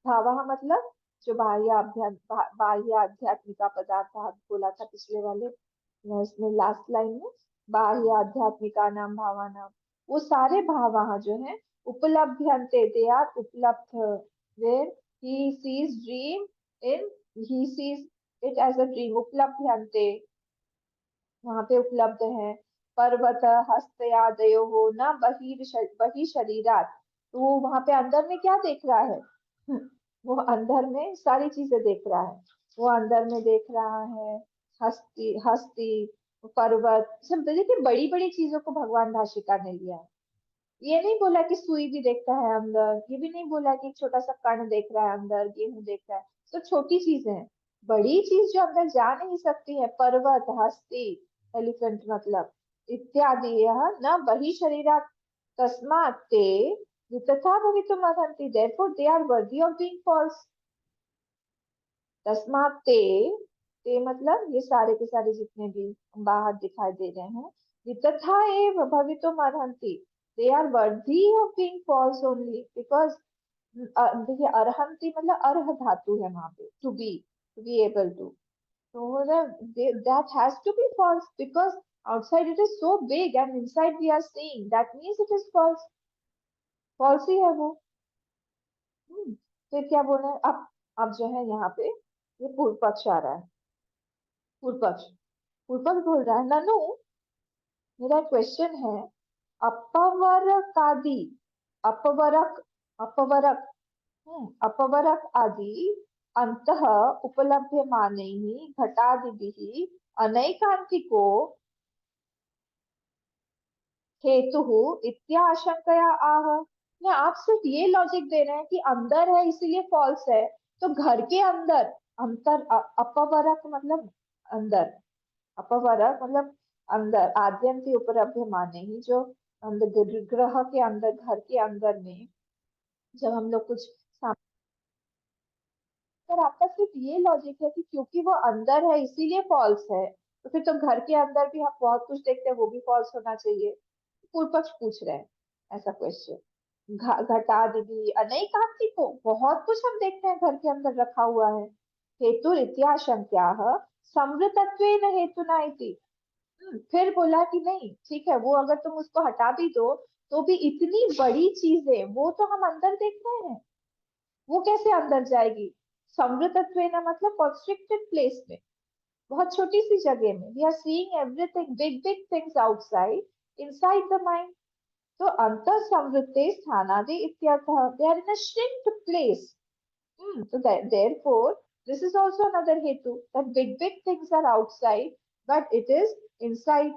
S1: bhavaha matlab जो बाह्य आध्यात्मिका पदार्थ बोला था पिछले वाले इसमें last line में, बाह्य आध्यात्मिका नाम भावानाम, वो सारे भावाहा जो है उपलब्ध्यन्ते, दे आर उपलब्ध, where he sees dream in, he sees it as a dream, उपलब्ध्यन्ते, वहां पे उपलब्ध है. पर्वत हस्तयादयो हो न बहि शरीरात, तो वो वहां पे अंदर में क्या देख रहा है? वो अंदर में सारी चीजें देख रहा है, वो अंदर में देख रहा है हस्ती पर्वत सब. देखिए बड़ी बड़ी चीजों को भगवान भाष्यकार ने लिया है. ये नहीं बोला कि सुई भी देखता है अंदर, ये भी नहीं बोला कि एक छोटा सा कण देख रहा है अंदर, गेहूं देख रहा है, तो छोटी चीजें हैं. बड़ी चीज जो अंदर जा नहीं सकती है, पर्वत हस्ती एलिफेंट मतलब इत्यादि, यह न बहि शरीरा तस्मात् ते तथा भवितुम् अर्हन्ति, therefore they are worthy of being false. तस्मात् ते मतलब ये सारे के सारे जितने भी बाहर दिखाई दे रहे हैं, तथा एव भवितुम् अर्हन्ति, they are worthy of being false only because देखिए अर्हन्ति मतलब अर्ह धातु है वहां पे, to be able to, so that has to be false because outside it is so big and inside we are seeing, that means it is false. false ही है वो. फिर क्या बोल रहे हैं अब जो है यहाँ पे ये पूर्व पक्ष आ रहा है. पूर्व पक्ष बोल रहा है, ननु मेरा क्वेश्चन है, अपवरकादि अपवरक आदि अंतः उपलभ्यमानैः घटादिभिः अनैकान्तिको हेतुः इत्याशंकया आह. या आप सिर्फ ये लॉजिक दे रहे हैं कि अंदर है इसीलिए फॉल्स है, तो घर के अंदर अंतर अपवरक मतलब अंदर, अपवरक मतलब अंदर, आद्यंती उपलब्ध माने ही, जो अंदर ग्रह के अंदर, घर के अंदर में जब हम लोग कुछ अगर आपका सिर्फ ये लॉजिक है कि क्योंकि वो अंदर है इसीलिए फॉल्स है, तो फिर तो घर के अंदर भी हम बहुत कुछ देखते हैं, वो भी फॉल्स होना चाहिए. पूर्व पक्ष पूछ रहे हैं ऐसा क्वेश्चन. घटादि अनैकांतिको, बहुत कुछ हम देखते हैं घर के अंदर रखा हुआ है. हेतु इत्याशंक्याः समृतत्वेन हेतुना इति. फिर बोला कि नहीं ठीक है, वो अगर तुम उसको हटा भी दो तो भी इतनी बड़ी चीजें वो तो हम अंदर देख रहे हैं, वो कैसे अंदर जाएगी? समृतत्वेन मतलब कॉन्स्ट्रिक्टेड प्लेस में, बहुत छोटी सी जगह में. We are seeing everything, big big things outside, inside the mind. तो अंतर समृद्धे स्थानादि इत्यर्थः, they are in a shrinked place. So therefore this is also another hetu, that big things are outside but it is inside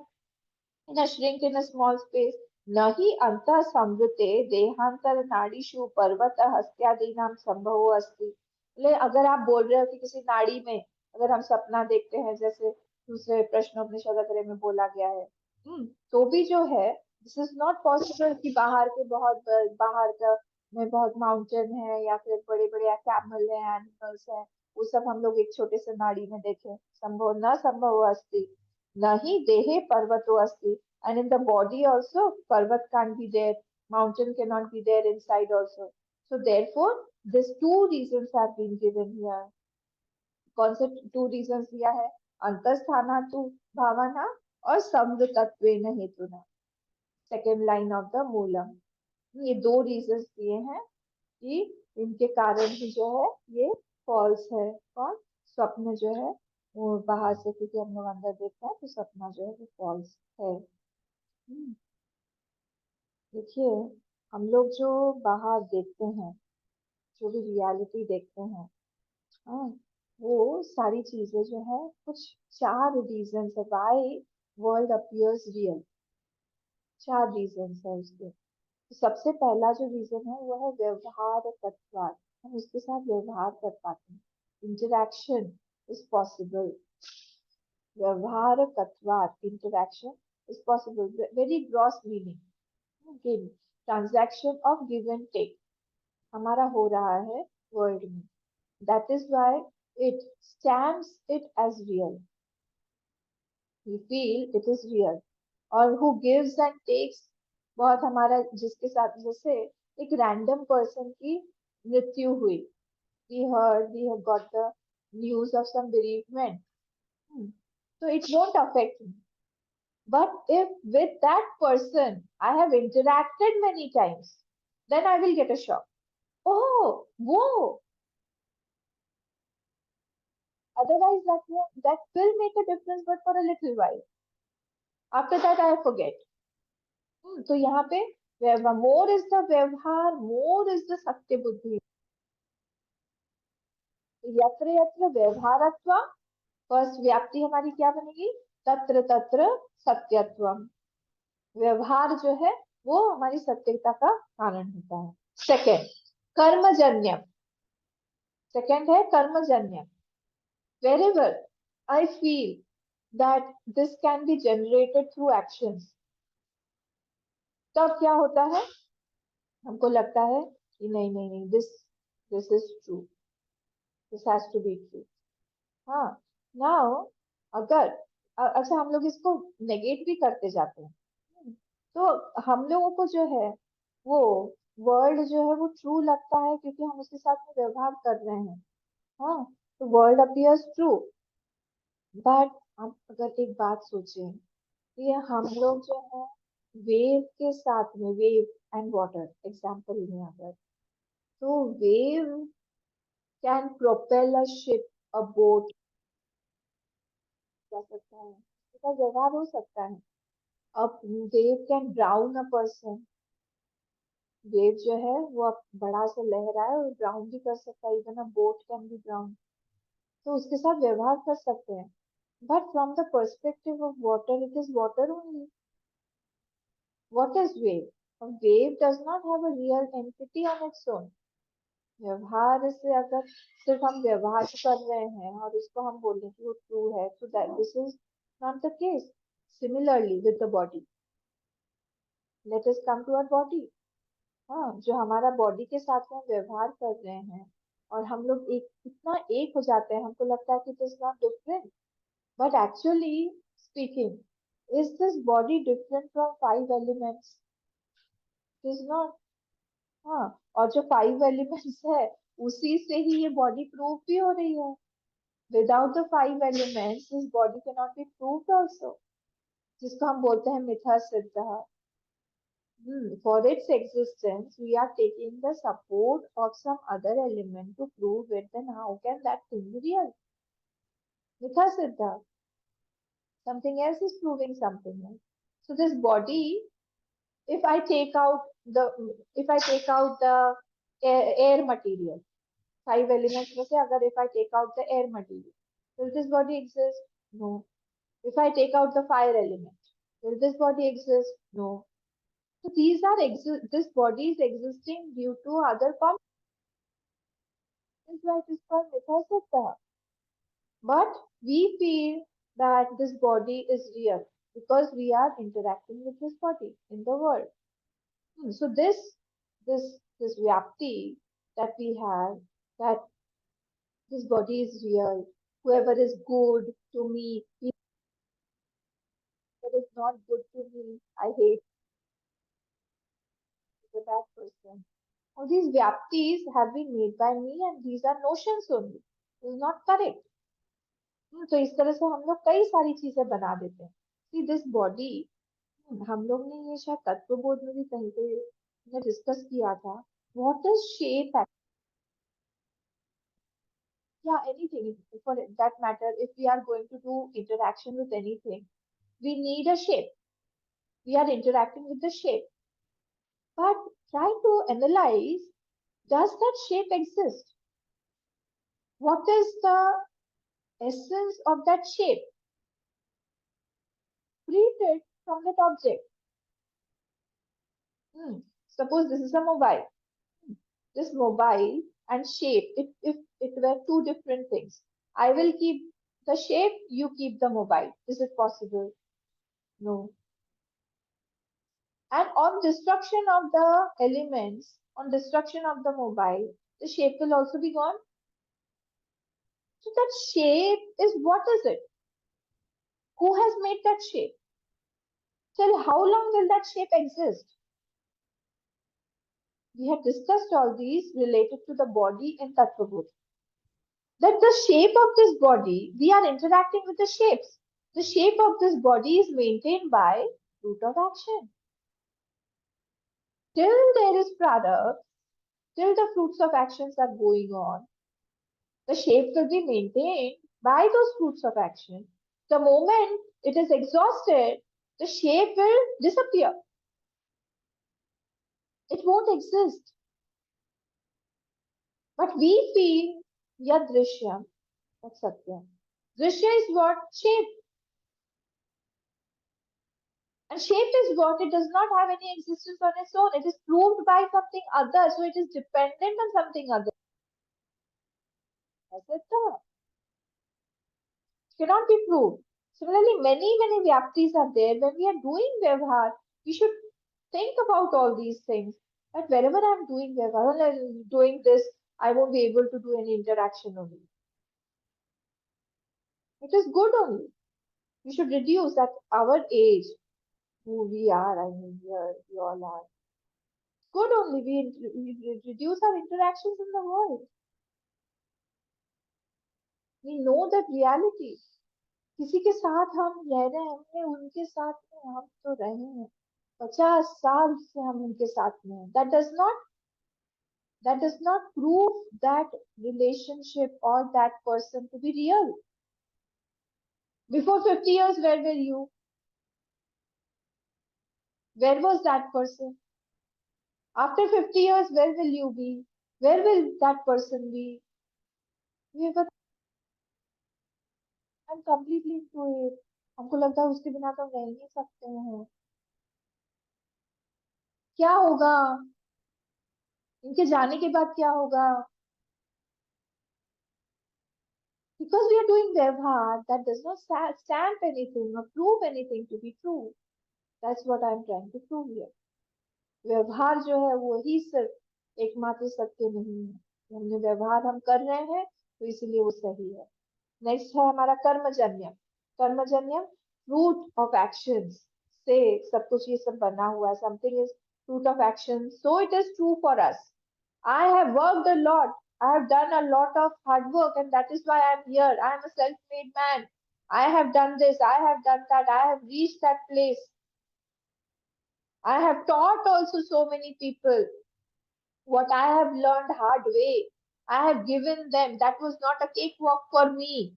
S1: in a shrink, in a small space. nahi anta samvrite dehantar nadishu पर्वत हस्त्यादि नाम संभव अस्ति. अगर आप बोल रहे हो कि किसी नाड़ी में अगर हम सपना देखते हैं, जैसे दूसरे प्रश्नोपनिषद वगैरह में बोला गया है, तो भी जो है दिस इज नॉट पॉसिबल कि बाहर का में बहुत माउंटेन है या फिर बड़े बड़े कैमल है, एनिमल्स है, वो सब हम लोग एक छोटे से नाड़ी में देखें. संभव अस्ति. nahi dehe parvato asti, and in the body also parvat can't be there, mountain cannot be there inside also. So therefore these two reasons have been given here. कौन से 2 reasons दिया है? अंतस्थानातु भावना और समुद्र तत्वेन हेतुना, second line of the Moolam. ये दो reasons दिए हैं कि इनके कारण ही जो है ये फॉल्स है। कौन? स्वप्न जो है वो बाहर से, क्योंकि हम लोग अंदर देखते हैं तो सपना जो है वो फॉल्स है। देखिए, हम लोग जो बाहर देखते हैं, जो भी रियलिटी देखते हैं, हाँ, वो सारी चीजें जो है कुछ चार रीजन है वाई वर्ल्ड अपीयर्स रियल। चार रीजन है उसके। तो सबसे पहला जो रीजन है वो है व्यवहार तत्वात, हम उसके साथ व्यवहार कर पाते हैं, इंटरेक्शन इज पॉसिबल। व्यवहार तत्वात, interaction is possible, very gross meaning, transaction of give and take हमारा हो रहा है वर्ल्ड में। That is why it stamps it as real, we feel it is real. और हु गिव्स एंड टेक्स, बहुत हमारा जिसके साथ, जैसे एक रैंडम पर्सन की मृत्यु हुई, we have got the news of some bereavement, so it won't affect me. But if with that person I have interacted many times, then I will get a shock. Oh, whoa! Otherwise, that will make a difference, but for a little while. After that, I forget. तो यहाँ पे more is the व्यवहार, more is the सत्य बुद्धि। यत्र यत्र व्यवहारत्व, first व्याप्ति हमारी क्या बनेगी? तत्र तत्र सत्यत्वम। व्यवहार जो है वो हमारी सत्यता का कारण होता है। सेकेंड, कर्मजन्यम। सेकेंड है कर्मजन्यम। wherever I feel that this can be generated through actions, तब क्या होता है? हमको लगता है कि नहीं नहीं नहीं, this is true, this has to be true. हाँ, नाउ अगर अच्छा हम लोग इसको नेगेट भी करते जाते हैं, तो हम लोगों को जो है वो वर्ल्ड जो है वो ट्रू लगता है क्योंकि हम उसके साथ में व्यवहार कर रहे हैं। हाँ, तो वर्ल्ड अपीयर्स ट्रू। बट आप अगर एक बात सोचें, ये हम लोग जो है वेव के साथ में, वेव एंड वाटर एग्जांपल में अगर, तो wave can propel a ship, a boat जा सकता है, इसका व्यवहार हो सकता है। अब wave can drown a person, wave जो है वो अब बड़ा सा लहरा है और ड्राउन भी कर सकता है, even a boat can be drown, तो उसके साथ व्यवहार कर सकते हैं। But from the perspective of water, it is water only. What is wave? A wave does not have a real entity on its own. व्यवहार से अगर सिर्फ हम व्यवहार कर रहे हैं और इसको हम बोलें कि वो ट्रू है, तो that this is not the case. Similarly with the body, let us come to our body. हाँ, जो हमारा बॉडी के साथ में व्यवहार कर रहे हैं और हम लोग एक इतना एक हो जाते हैं, हमको लगता है कि it is not different, but actually speaking, is this body different from five elements? It is not. हाँ, और जो फाइव एलिमेंट्स है उसी से ही ये बॉडी प्रूव भी हो रही है। Without the five elements this body can not be proved also, जिसको हम बोलते हैं मिथ्या सिद्ध। For its existence we are taking the support of some other element to prove it, then how can that thing be real? मिथ्या सिद्ध, something else is proving something else. So this body, if I take out the, if I take out the air material, five elements में से अगर if I take out the air material, will this body exist? No. If I take out the fire element, will this body exist? No. So these are this body is existing due to other components. This is why it is called Mithasiddha. But we feel that this body is real because we are interacting with this body in the world. So this vyapti that we have, that this body is real, whoever is good to me, whoever is not good to me, I hate the bad person. All these vyaptis have been made by me and these are notions only. It is not correct. तो इस तरह से हम लोग कई सारी चीजें बना देते हैं। See this body, हम लोग ने ये शायद तत्वबोध में भी कहीं पे डिस्कस किया था. What is shape? Yeah, anything. For that matter, if we are going to do interaction with anything, we need a shape. We are interacting with the shape. But try to analyze, does that shape exist? What is the essence of that shape? Created from that object. Suppose this is a mobile. This mobile and shape, if it were two different things, I will keep the shape, you keep the mobile. Is it possible? No. And on destruction of the elements, on destruction of the mobile, the shape will also be gone. So that shape is, what is it? Who has made that shape? Till how long will that shape exist? We have discussed all these related to the body and Tattvabodh. That the shape of this body, we are interacting with the shapes. The shape of this body is maintained by root of action. Till there is prarabdha, till the fruits of actions are going on, the shape will be maintained by those fruits of action. The moment it is exhausted, the shape will disappear. It won't exist. But we feel yadrishyam, that's satyam. Drishya is what? Shape. And shape is what? It does not have any existence on its own. It is proved by something other. So it is dependent on something other. That's it. Cannot be proved. Similarly, many vyaptis are there. When we are doing Vyavhar, we should think about all these things. That wherever I'm doing Vyavhar, when I'm doing this, I won't be able to do any interaction only. It is good only. We should reduce at our age, who we are, I mean, here, we all are. Good only. We reduce our interactions in the world. We know that reality. किसी के साथ हम रह रहे हैं, हमने उनके साथ में हम तो रहे हैं 50 साल से हम उनके साथ में हैं. That does not prove that relationship or that person to be real. Before 50 years, where were you? Where was that person? After 50 years, where will you be? Where will that person be? I'm completely into it. हमको लगता है उसके बिना तो रह ही नहीं सकते हैं. क्या होगा? इनके जाने के बाद क्या होगा? Because we are doing Vyavhar, that does not stamp anything or prove anything to be true. That's what I'm trying to prove here. व्यवहार जो है वो ही सिर्फ एकमात्र सत्य नहीं है. हमने व्यवहार हम कर रहे हैं तो इसलिए वो सही है. नेक्स्ट है हमारा कर्मजन्यम. कर्मजन्यम रूट ऑफ एक्शन से सब कुछ ये सब बना हुआ है. Something is root of action, so it is true for us. I have worked a lot. I have done a lot of hard work, and that is why I'm here. I am a self-made man. I have done this. I have done that. I have reached that place. I have taught also so many people what I have learned hard way. I have given them. That was not a cakewalk for me.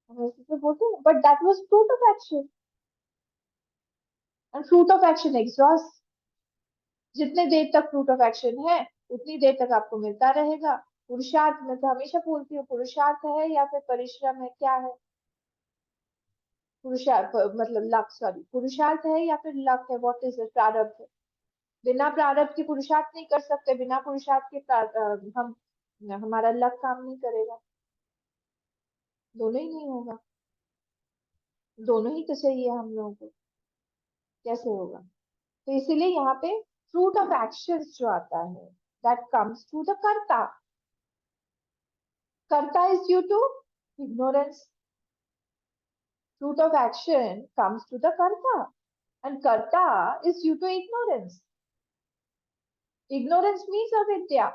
S1: But that was fruit of action. And fruit of action exhausts. जितने देर तक fruit of action है उतनी देर तक आपको मिलता रहेगा. पुरुषार्थ में तो हमेशा बोलती हूँ, पुरुषार्थ है या फिर परिश्रम है, क्या है? पुरुषार्थ मतलब लक, सॉरी, पुरुषार्थ है या फिर लक है? What is it? प्रारब्ध है. बिना प्रारब्ध के पुरुषार्थ नहीं कर सकते. बिना पुरुषार्थ के हम हमारा लक काम नहीं करेगा. दोनों ही नहीं होगा. दोनों ही तो चाहिए हम लोगों को. कैसे होगा? तो इसीलिए यहाँ पे फ्रूट ऑफ एक्शन जो आता है, दैट कम्स टू द कर्ता. कर्ता is due to ignorance. Fruit of action comes to the karta, and karta is due to ignorance. Ignorance means avidya.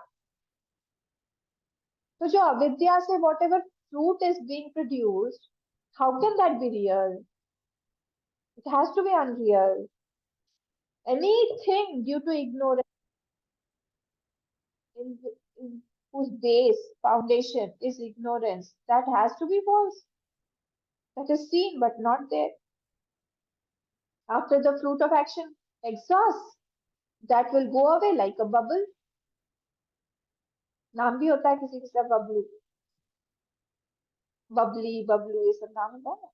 S1: तो जो अविद्या से whatever fruit is being produced, How can that be real? It has to be unreal. Anything due to ignorance in, in whose base, foundation is ignorance, that has to be false. That is seen but not there. After the fruit of action exhausts, that will go away like a bubble. नाम भी होता है किसी किसी का बबलू, बबली, बबलू, ये सब नाम होता है ना.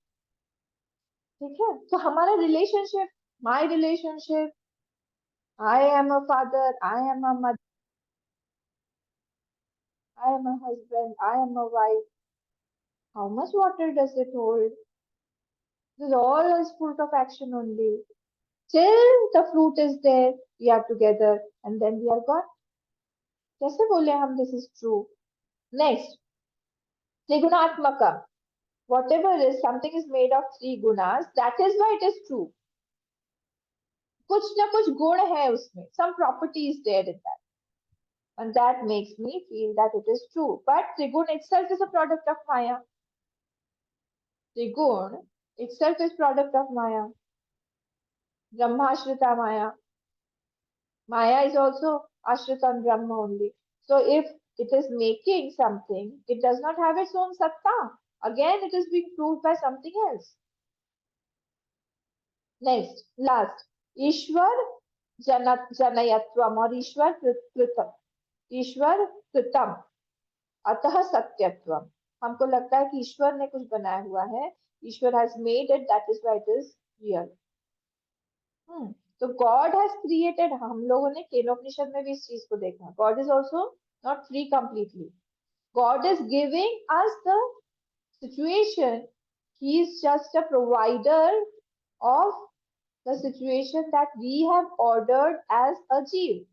S1: ठीक है, तो हमारा relationship, my relationship, I am a father, I am a mother, I am a husband, I am a wife. How much water does it hold? This all is fruit of action only. Till the fruit is there, we are together, and then we are gone. कैसे बोले हम this is true? Next, Trigunaatmakam. Whatever is, something is made of three gunas, that is why it is true. कुछ ना कुछ गुण है उसमें, some property is there in that, and that makes me feel that it is true. But Trigun itself is a product of Maya. Trigun itself is product of Maya. Brahmashrita Maya. Maya is also Ashrita on Brahma only. So if it is making something, it does not have its own satta. Again, it is being proved by something else. Next, last, ईश्वर जनयत्वम और ईश्वर कृतम, ईश्वर कृतम अतः सत्यत्वम. हमको लगता है कि ईश्वर ने कुछ बनाया हुआ है, ईश्वर has made it, that is why it is real. तो गॉड हैज क्रिएटेड. हम लोगों ने केनोपनिषद में भी इस चीज को देखा. God is also not free completely. God is giving us the situation. He is just a provider of the situation that we have ordered as a jeev.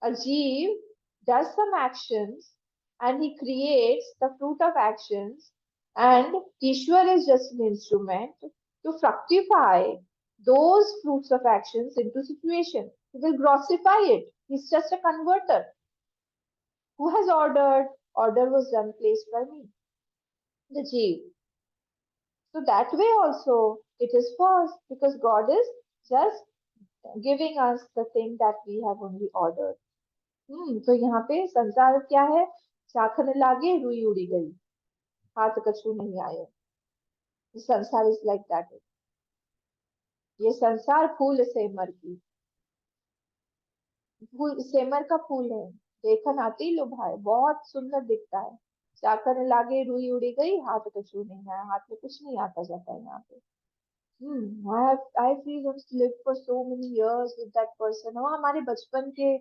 S1: A jeev does some actions and he creates the fruit of actions, and Ishwar is just an instrument to fructify those fruits of actions into situation. He will grossify it. He's just a converter. Who has ordered? Order was done, placed by me, the jeev. So that way also it is false, because God is just giving us the thing that we have only ordered. तो यहाँ पे संसार क्या है? चाखने लागे रुई उड़ी गई, हाथ कछू नहीं आए. संसार इज लाइक दैट. ये संसार फूल सेमर की, फूल सेमर का फूल है, देखन आती लुभाए, बहुत सुंदर दिखता है. चाखने लागे रुई उड़ी गई, हाथ कछू नहीं आया. हाथ में कुछ नहीं आता जाता है यहाँ पे. I feel I've lived for so many years with that person. वो हमारे बचपन के,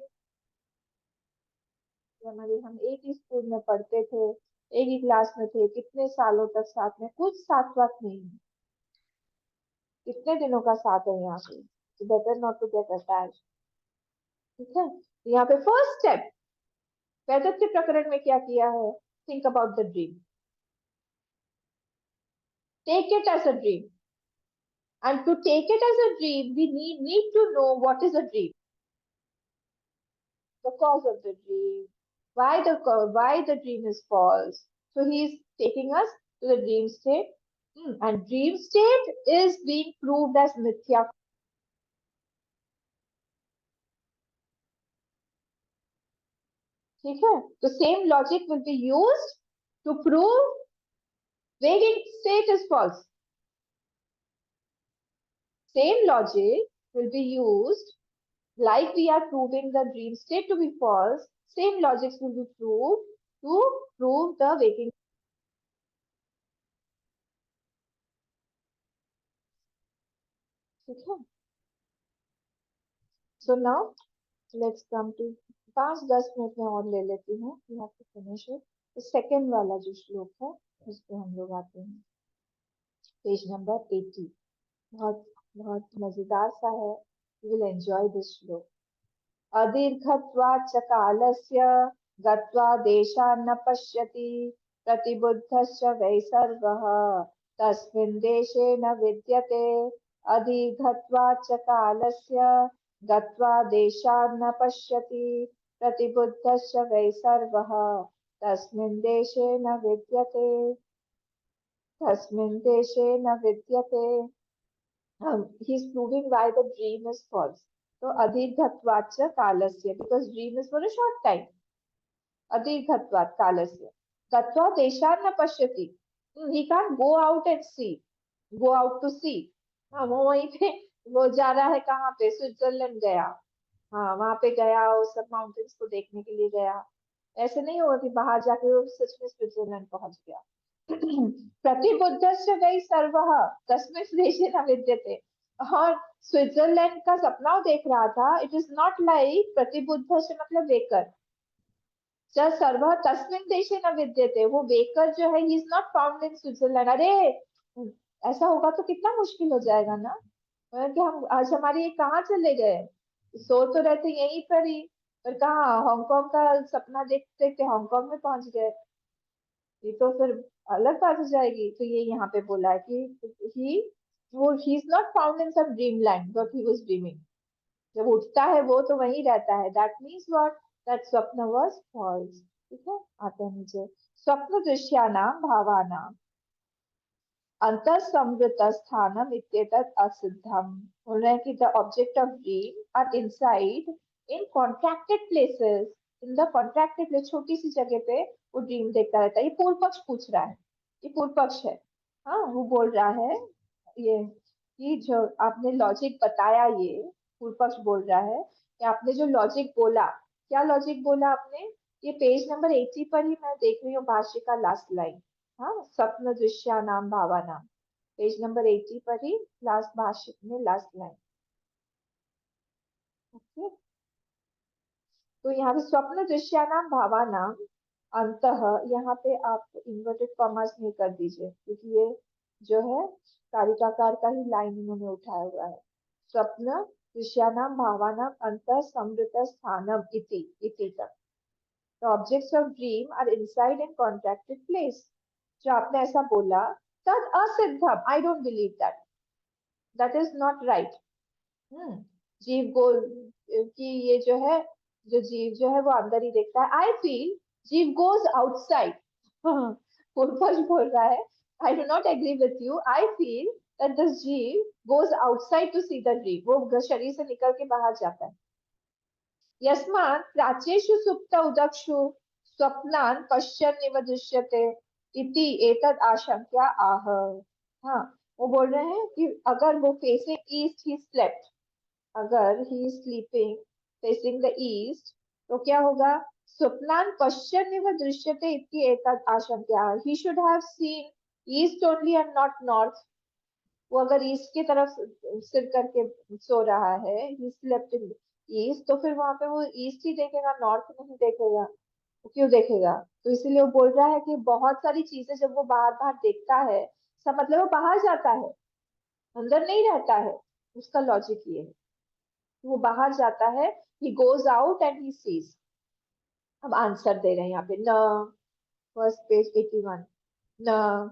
S1: हमारे, हम एक ही स्कूल में पढ़ते थे, एक ही क्लास में थे, कितने सालों तक साथ में, कुछ साथ साथ नहीं है. कितने दिनों का साथ है यहाँ पे. So better not to get attached. ठीक है. यहाँ पे फर्स्ट स्टेप वैदत्य प्रकरण में क्या किया है? Think about the dream. Take it as a dream. And to take it as a dream, we need to know what is a dream, the cause of the dream, why the dream is false. So he is taking us to the dream state, and dream state is being proved as mithya. ठीक है. तो same logic will be used to prove waking state is false. Same logic will be used, like we are proving the dream state to be false. Same logics will be proved to prove the waking. ठीक है. So now let's come to 5-10 minute में और ले लेती हूँ. You have to finish it. तो second वाला जो श्लोक है उस पे हम लोग आते हैं. Page number 80. बहुत बहुत मजेदार सा है. You will enjoy this श्लोक. अदीर्घत्वाच्च कालस्य गत्वा देशान्न पश्यति प्रतिबुद्धश्च वै सर्वः तस्मिन् देशे न विद्यते. अदीर्घत्वाच्च कालस्य गत्वा देशान्न पश्यति प्रतिबुद्धश्च वै सर्वः तस्मिन् देशे न विद्यते. तस्मिन् देशे न विद्यते। He is proving why the dream is false. So adhirghatvaच कालस्य, because dream is for a short time. Adhirghatvat कालस्य गत्वा देशान् न पश्यति. He can't go out and see, go out to see. हाँ, वो वहीं पे वो जा रहा है, कहाँ पे, स्विट्जरलैंड गया, हाँ वहां पे गया, वो सब माउंटेन्स को देखने के लिए गया। ऐसे नहीं होगा कि बाहर जाके वो सच में स्विट्जरलैंड पहुंच गया। प्रतिबुद्धस्य वै सर्वः तस्मिन् देशे न विद्यते। और स्विट्जरलैंड का सपना वो देख रहा था। इट इज नॉट लाइक प्रतिबुद्ध से मतलब वेकर, जब सर्व तस्मिन् देशे न विद्यते, वो वेकर जो है ही is not found in Switzerland. अरे ऐसा होगा तो कितना मुश्किल हो जाएगा ना, कि हम आज हमारे ये कहाँ चले गए, सो तो रहते यहीं पर ही, पर कहाँ हांगकांग का सपना देखते देखते हांगकांग में पहुंच गए, ये तो फिर अलग बात हो जाएगी। तो ये यहाँ पे बोला है कि he is not found in some dream land what he was dreaming. जब उठता है वो तो वहीं रहता है। दैट मीन्स व्हाट, दैट स्वप्न वाज फॉल्स। ठीक है, आते हैं नीचे। स्वप्न दृश्यानाम भावानाम अंतः संवृत स्थानम इत्येतत् असिद्धम। बोल रहे हैं कि the object of dream are inside in contracted places. In the contracted place, छोटी सी जगह पे वो ड्रीम देखता रहता है। ये पूर्व पक्ष पूछ रहा है, ये पूर्व पक्ष है। हाँ, वो बोल रहा है ये कि जो आपने लॉजिक बताया, ये पूर्व पक्ष बोल रहा है कि आपने जो लॉजिक बोला, क्या लॉजिक बोला आपने, ये पेज नंबर 80 पर ही मैं देख रही हूँ, भाष्य का लास्ट लाइन। हाँ, स्वप्न दृश्यानाम भावानाम, पेज नंबर 80 पर ही लास्ट भाष्य में लास्ट लाइन। ओके, तो यहाँ पे स्वप्न दृश्यानाम भावानाम अंतः, यहाँ पे आप इन्वर्टेड कॉमर्स नहीं कर दीजिए, क्योंकि ये जो है कारिकाकार का ही लाइन इन्होंने उठाया हुआ है। स्वप्न दृश्यानाम भावानाम अंतः समृत स्थानम इति तक। The objects of dream are inside and contracted place. जो आपने ऐसा बोला, तद असिद्धम, I don't believe that. That is not right. जीव को कि ये जो है, जो जीव जो है वो अंदर ही देखता है। I feel जीव goes outside. पूर्वज बोल रहा है, I do not agree with you. I feel that the जीव goes outside to see the dream. वो शरीर से निकल के बाहर जाता है। यस्मात् प्राच्येषु सुप्त उदक्षु स्वप्नान् पश्यन्निव दृश्यते इति एतद् आशंक्या आह। हाँ, वो बोल रहे हैं कि अगर वो फेसिंग ईस्ट ही स्लेप्ट, अगर he is sleeping facing the east, तो क्या होगा, स्वप्नान् पश्यन्निव दृश्यते इति एतद् आशंक्या। He should have seen east only and not north. वो अगर ईस्ट की तरफ सिर करके सो रहा है, ही स्लेप्ट इन ईस्ट, तो फिर वहां पे वो ईस्ट ही देखेगा, नॉर्थ नहीं देखेगा। वो क्यों देखेगा, तो इसीलिए वो बोल रहा है कि बहुत सारी चीजें जब वो बाहर बाहर देखता है, सब मतलब वो बाहर जाता है, अंदर नहीं रहता है। उसका लॉजिक ये है, वो बाहर जाता है, he goes out and he sees. अब आंसर दे रहे हैं यहाँ पे, न फर्स्ट पेज 81, न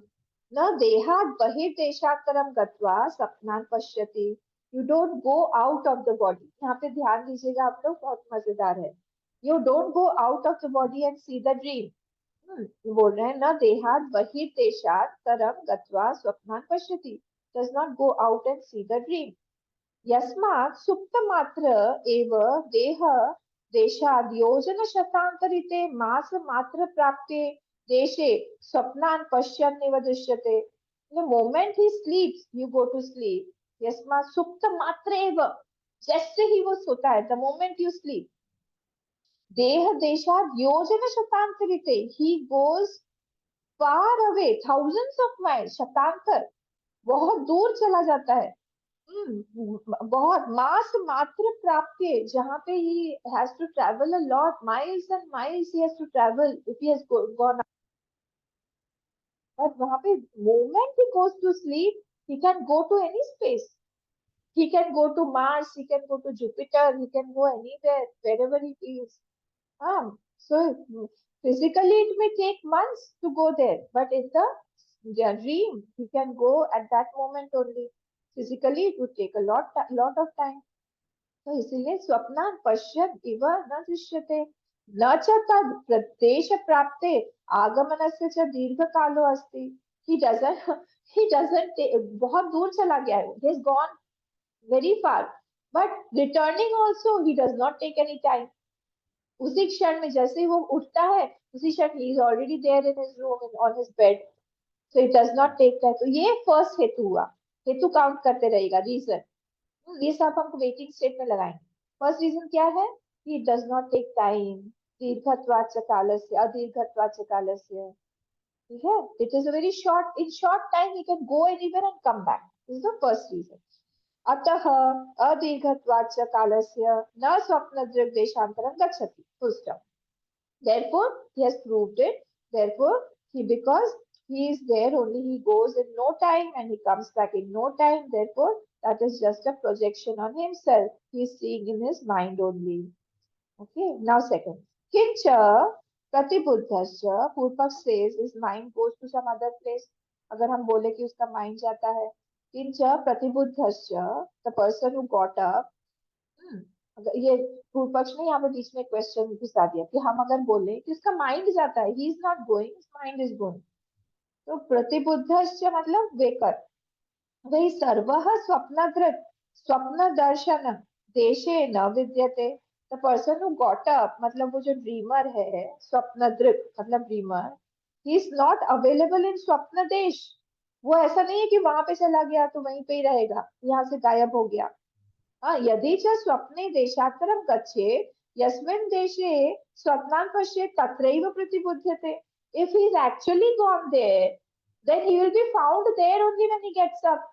S1: न देहात् बहिर्देशान्तरं गत्वा स्वप्नान् पश्यति। You don't go out of the body. यहाँ पे ध्यान दीजिएगा आप लोग, बहुत मजेदार है। You don't go out of the body and see the dream. बोल रहे हैं न देहात् बहिर्देशान्तरं गत्वा स्वप्नान् पश्यति, does not go out and see the dream. यस्मात् सुप्त मात्र एव देह देशाद् योजन शतान्तरिते मास मात्र प्राप्ते देशे स्वप्नान् पश्यन्निव दृश्यते। The moment he sleeps, you go to sleep. यस्मात् सुप्त मात्र एव, जैसे ही वो सोता है, the moment you sleep, देह देशाद् योजन शतान्तरिते, he goes far away, thousands of miles, शतांतर बहुत दूर चला जाता है। बहुत मास मात्र प्राप्य, जहाँ पे he has to travel a lot, miles and miles he has to travel if he has gone. But वहाँ पे moment he goes to sleep, he can go to any space. He can go to Mars, he can go to Jupiter, he can go anywhere, wherever he feels. So physically it may take months to go there, but in the dream he can go at that moment only. Physically it would take a lot of time. तो इसीलिए स्वप्नान् पश्यन् इव न दृश्यते, न च तद् प्रदेश प्राप्ते आगमनस्य च दीर्घकालो अस्ति। he doesn't he doesn't बहुत दूर चला गया है, he has gone very far, but returning also he does not take any time. उसी क्षण में जैसे ही वो उठता है, उसी क्षण he is already there in his room and on his bed, so it does not take time. तो ये फर्स्ट हेतु हुआ, हेतु काउंट करते रहेगा, रीजन ये सब हम वेटिंग स्टेट में लगाएंगे. फर्स्ट रीजन क्या है, कि it does not take time, दीर्घत्वाच्च कालस्य अदीर्घत्वाच्च कालस्य, ठीक है, it is a very short, in short time he can go anywhere and come back, this is the first reason. अतः अदीर्घत्वाच्च कालस्य न स्वप्नदृग् देशान्तरं गच्छति, full stop. Therefore, he has proved it. Therefore, because he is there only, he goes in no time and he comes back in no time. Therefore, that is just a projection on himself. He is seeing in his mind only. Okay. Now, second. Kincha pratibuddhasya, Purpaksh says his mind goes to some other place. अगर हम बोले कि उसका mind जाता है. Kincha pratibuddhasya, the person who got up. अगर ये पूर्व पक्ष ने यहाँ पे बीच में क्वेश्चन घुसा दिया कि हम अगर बोले कि उसका माइंड जाता है, ही is not going, his mind is going, तो प्रतिबुद्धश्च मतलब वेकर, वही सर्वः स्वप्नदृक्, स्वप्न दर्शन देशे न विद्यते. The person who got up मतलब वो जो ड्रीमर है, स्वप्नदृक् मतलब dreamer, he is not available in स्वप्न देश. वो ऐसा नहीं है कि वहां पे चला गया तो वहीं पे ही रहेगा, यहाँ से गायब हो गया. यदि च स्वप्ने देशान्तरं गच्छेत्, यस्मिन् देशे स्वप्नान् पश्येत् तत्रैव प्रतिबुध्यते. If he is actually gone there, then he will be found there only when he gets up.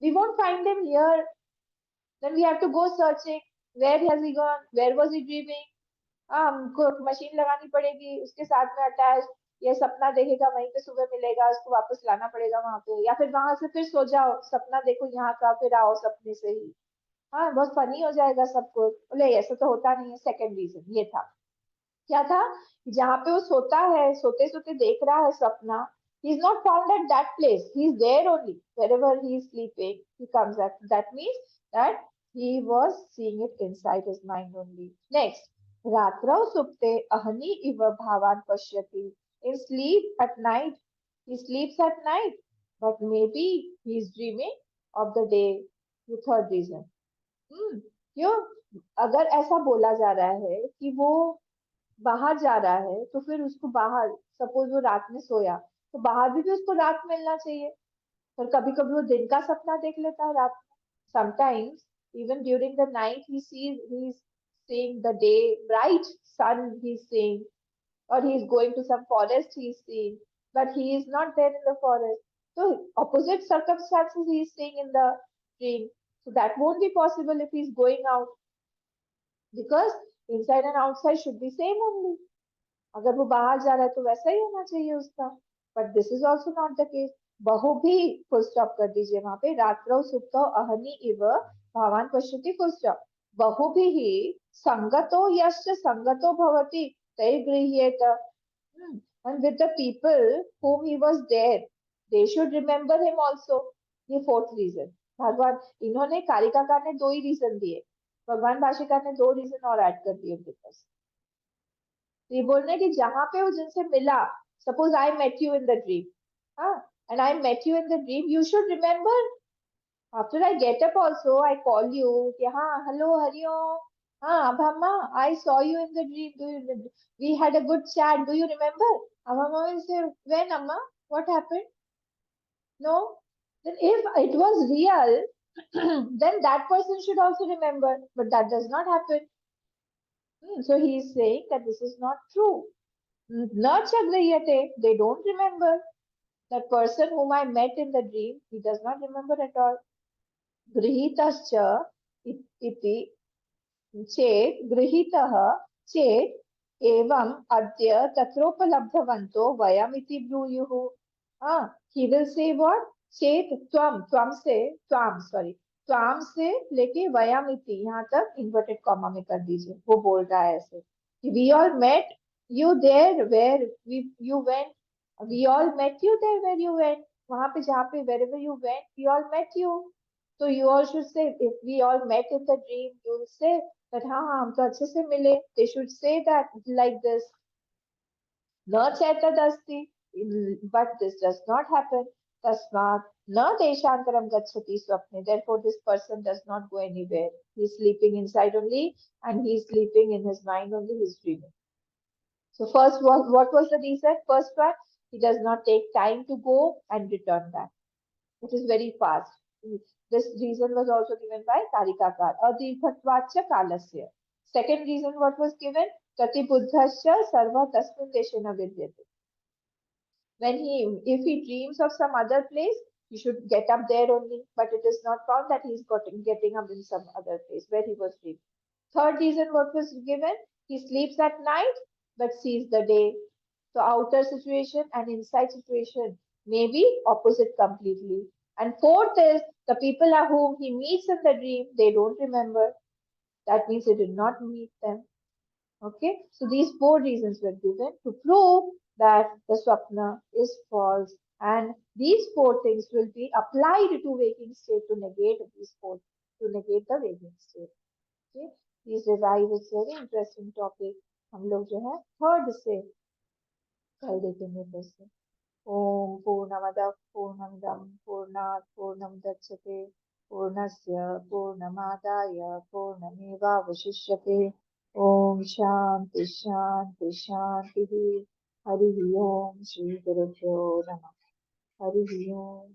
S1: We won't find him here. Then we have to go searching. Where has he gone? Where was he dreaming? हमको machine लगानी पड़ेगी उसके साथ में attach, ये सपना देखेगा वहीं पे सुबह मिलेगा, उसको वापस लाना पड़ेगा वहां पे, या फिर वहां से फिर सो जाओ, सपना देखो यहाँ का, फिर आओ सपने से ही. हाँ, बहुत फनी हो जाएगा सबको. बोले ऐसा तो होता नहीं है. सेकंड रीजन ये था, क्या था, जहाँ पे वो सोता है, सोते सोते देख रहा है सपना, he is not found at that place, he is there only wherever he is sleeping, he comes back. That means that he was seeing it inside his mind only. Next, ratrau supte ahani iva bhavan pashyati, in sleep at night, he sleeps at night, but maybe he is dreaming of the day. The third reason. क्यों, अगर ऐसा बोला जा रहा है कि वो बाहर जा रहा है, तो फिर उसको बाहर, सपोज वो रात में सोया, तो बाहर भी उसको रात मिलना चाहिए. पर कभी कभी वो दिन का सपना देख लेता है रात में. Sometimes even during the night he is seeing the day bright sun, he is seeing, or he is going to some forest, he is seeing, but he is not there in the forest. So opposite circumstances he is seeing in the dream. So that won't be possible if he is going out, because inside and outside should be same only. अगर वो बाहर जा रहा है तो वैसा ही होना चाहिए उसका. But this is also not the case. बहु भी फुल स्टॉप कर दीजिए वहां पे. रात्रौ सुप्तौ अहनि इव भावान पश्यति, फुल स्टॉप. बहु भी ही संगतो यश्च संगतो भवति तै गृह्येत. And with the people whom he was there, they should remember him also. ये फोर्थ रीजन. भगवान, इन्होंने कारिकाकार ने दो ही रीजन दिए, भगवान भाष्यकार ने दो रीजन और ऐड कर दिए उनके पास. ये बोल रहे कि जहां पे वो जिनसे मिला, suppose I met you in the dream, हाँ, and I met you in the dream, you should remember. After I get up also I call you कि हाँ हेलो हरिओम, हाँ अभम्मा, I saw you in the dream, do you, we had a good chat, do you remember? अभम्मा will say when Amma, what happened? No. Then if it was real, then that person should also remember, but that does not happen. So he is saying that this is not true. Nachagriyate, they don't remember. That person whom I met in the dream, he does not remember at all. Grihitascha iti chet, grihitah chet evam adya tatropalabdhavanto vayam iti bruyuhu. He will say what? चेत त्वम से, त्वाम से लेके वयामिति यहाँ तक inverted comma में कर दीजिए. वो बोल रहा है ऐसे कि we all met you there where you went, we all met you there where you went, वहां पे जहाँ पे wherever you went, we all met you. So you all should say, if we all met in the dream, you will say that हाँ हम तो अच्छे से मिले. They should say that like this. न चैतदस्ति, but this does not happen. Tasmat na deshantaram gacchati swapne. Therefore, this person does not go anywhere. He's sleeping inside only, and he's sleeping in his mind only. He's dreaming. So first, what was the reason? First one, he does not take time to go and return back. It is very fast. This reason was also given by Karikakar. Adhikatvacha kalasya. Second reason, what was given? Kati buddhasya sarva tasmin deshena vidyate. When if he dreams of some other place, he should get up there only. But it is not found that he is getting up in some other place where he was dreaming. Third reason, what was given? He sleeps at night but sees the day. So outer situation and inside situation may be opposite completely. And fourth is the people whom he meets in the dream, they don't remember. That means he did not meet them. Okay, so these four reasons were given to prove that the swapna is false, and these four things will be applied to waking state to negate the waking state. Okay, please revise. It's very interesting topic. हम लोग जो है third से कर देखेंगे फिर से. ओम पूर्णमदः पूर्णमिदं पूर्णात् पूर्णमुदच्यते पूर्णस्य पूर्णमादाय पूर्णमेवावशिष्यते. ओम शांति शांति शांति. हरि ओम श्री गुरुभ्यो नमः. हरि ओम.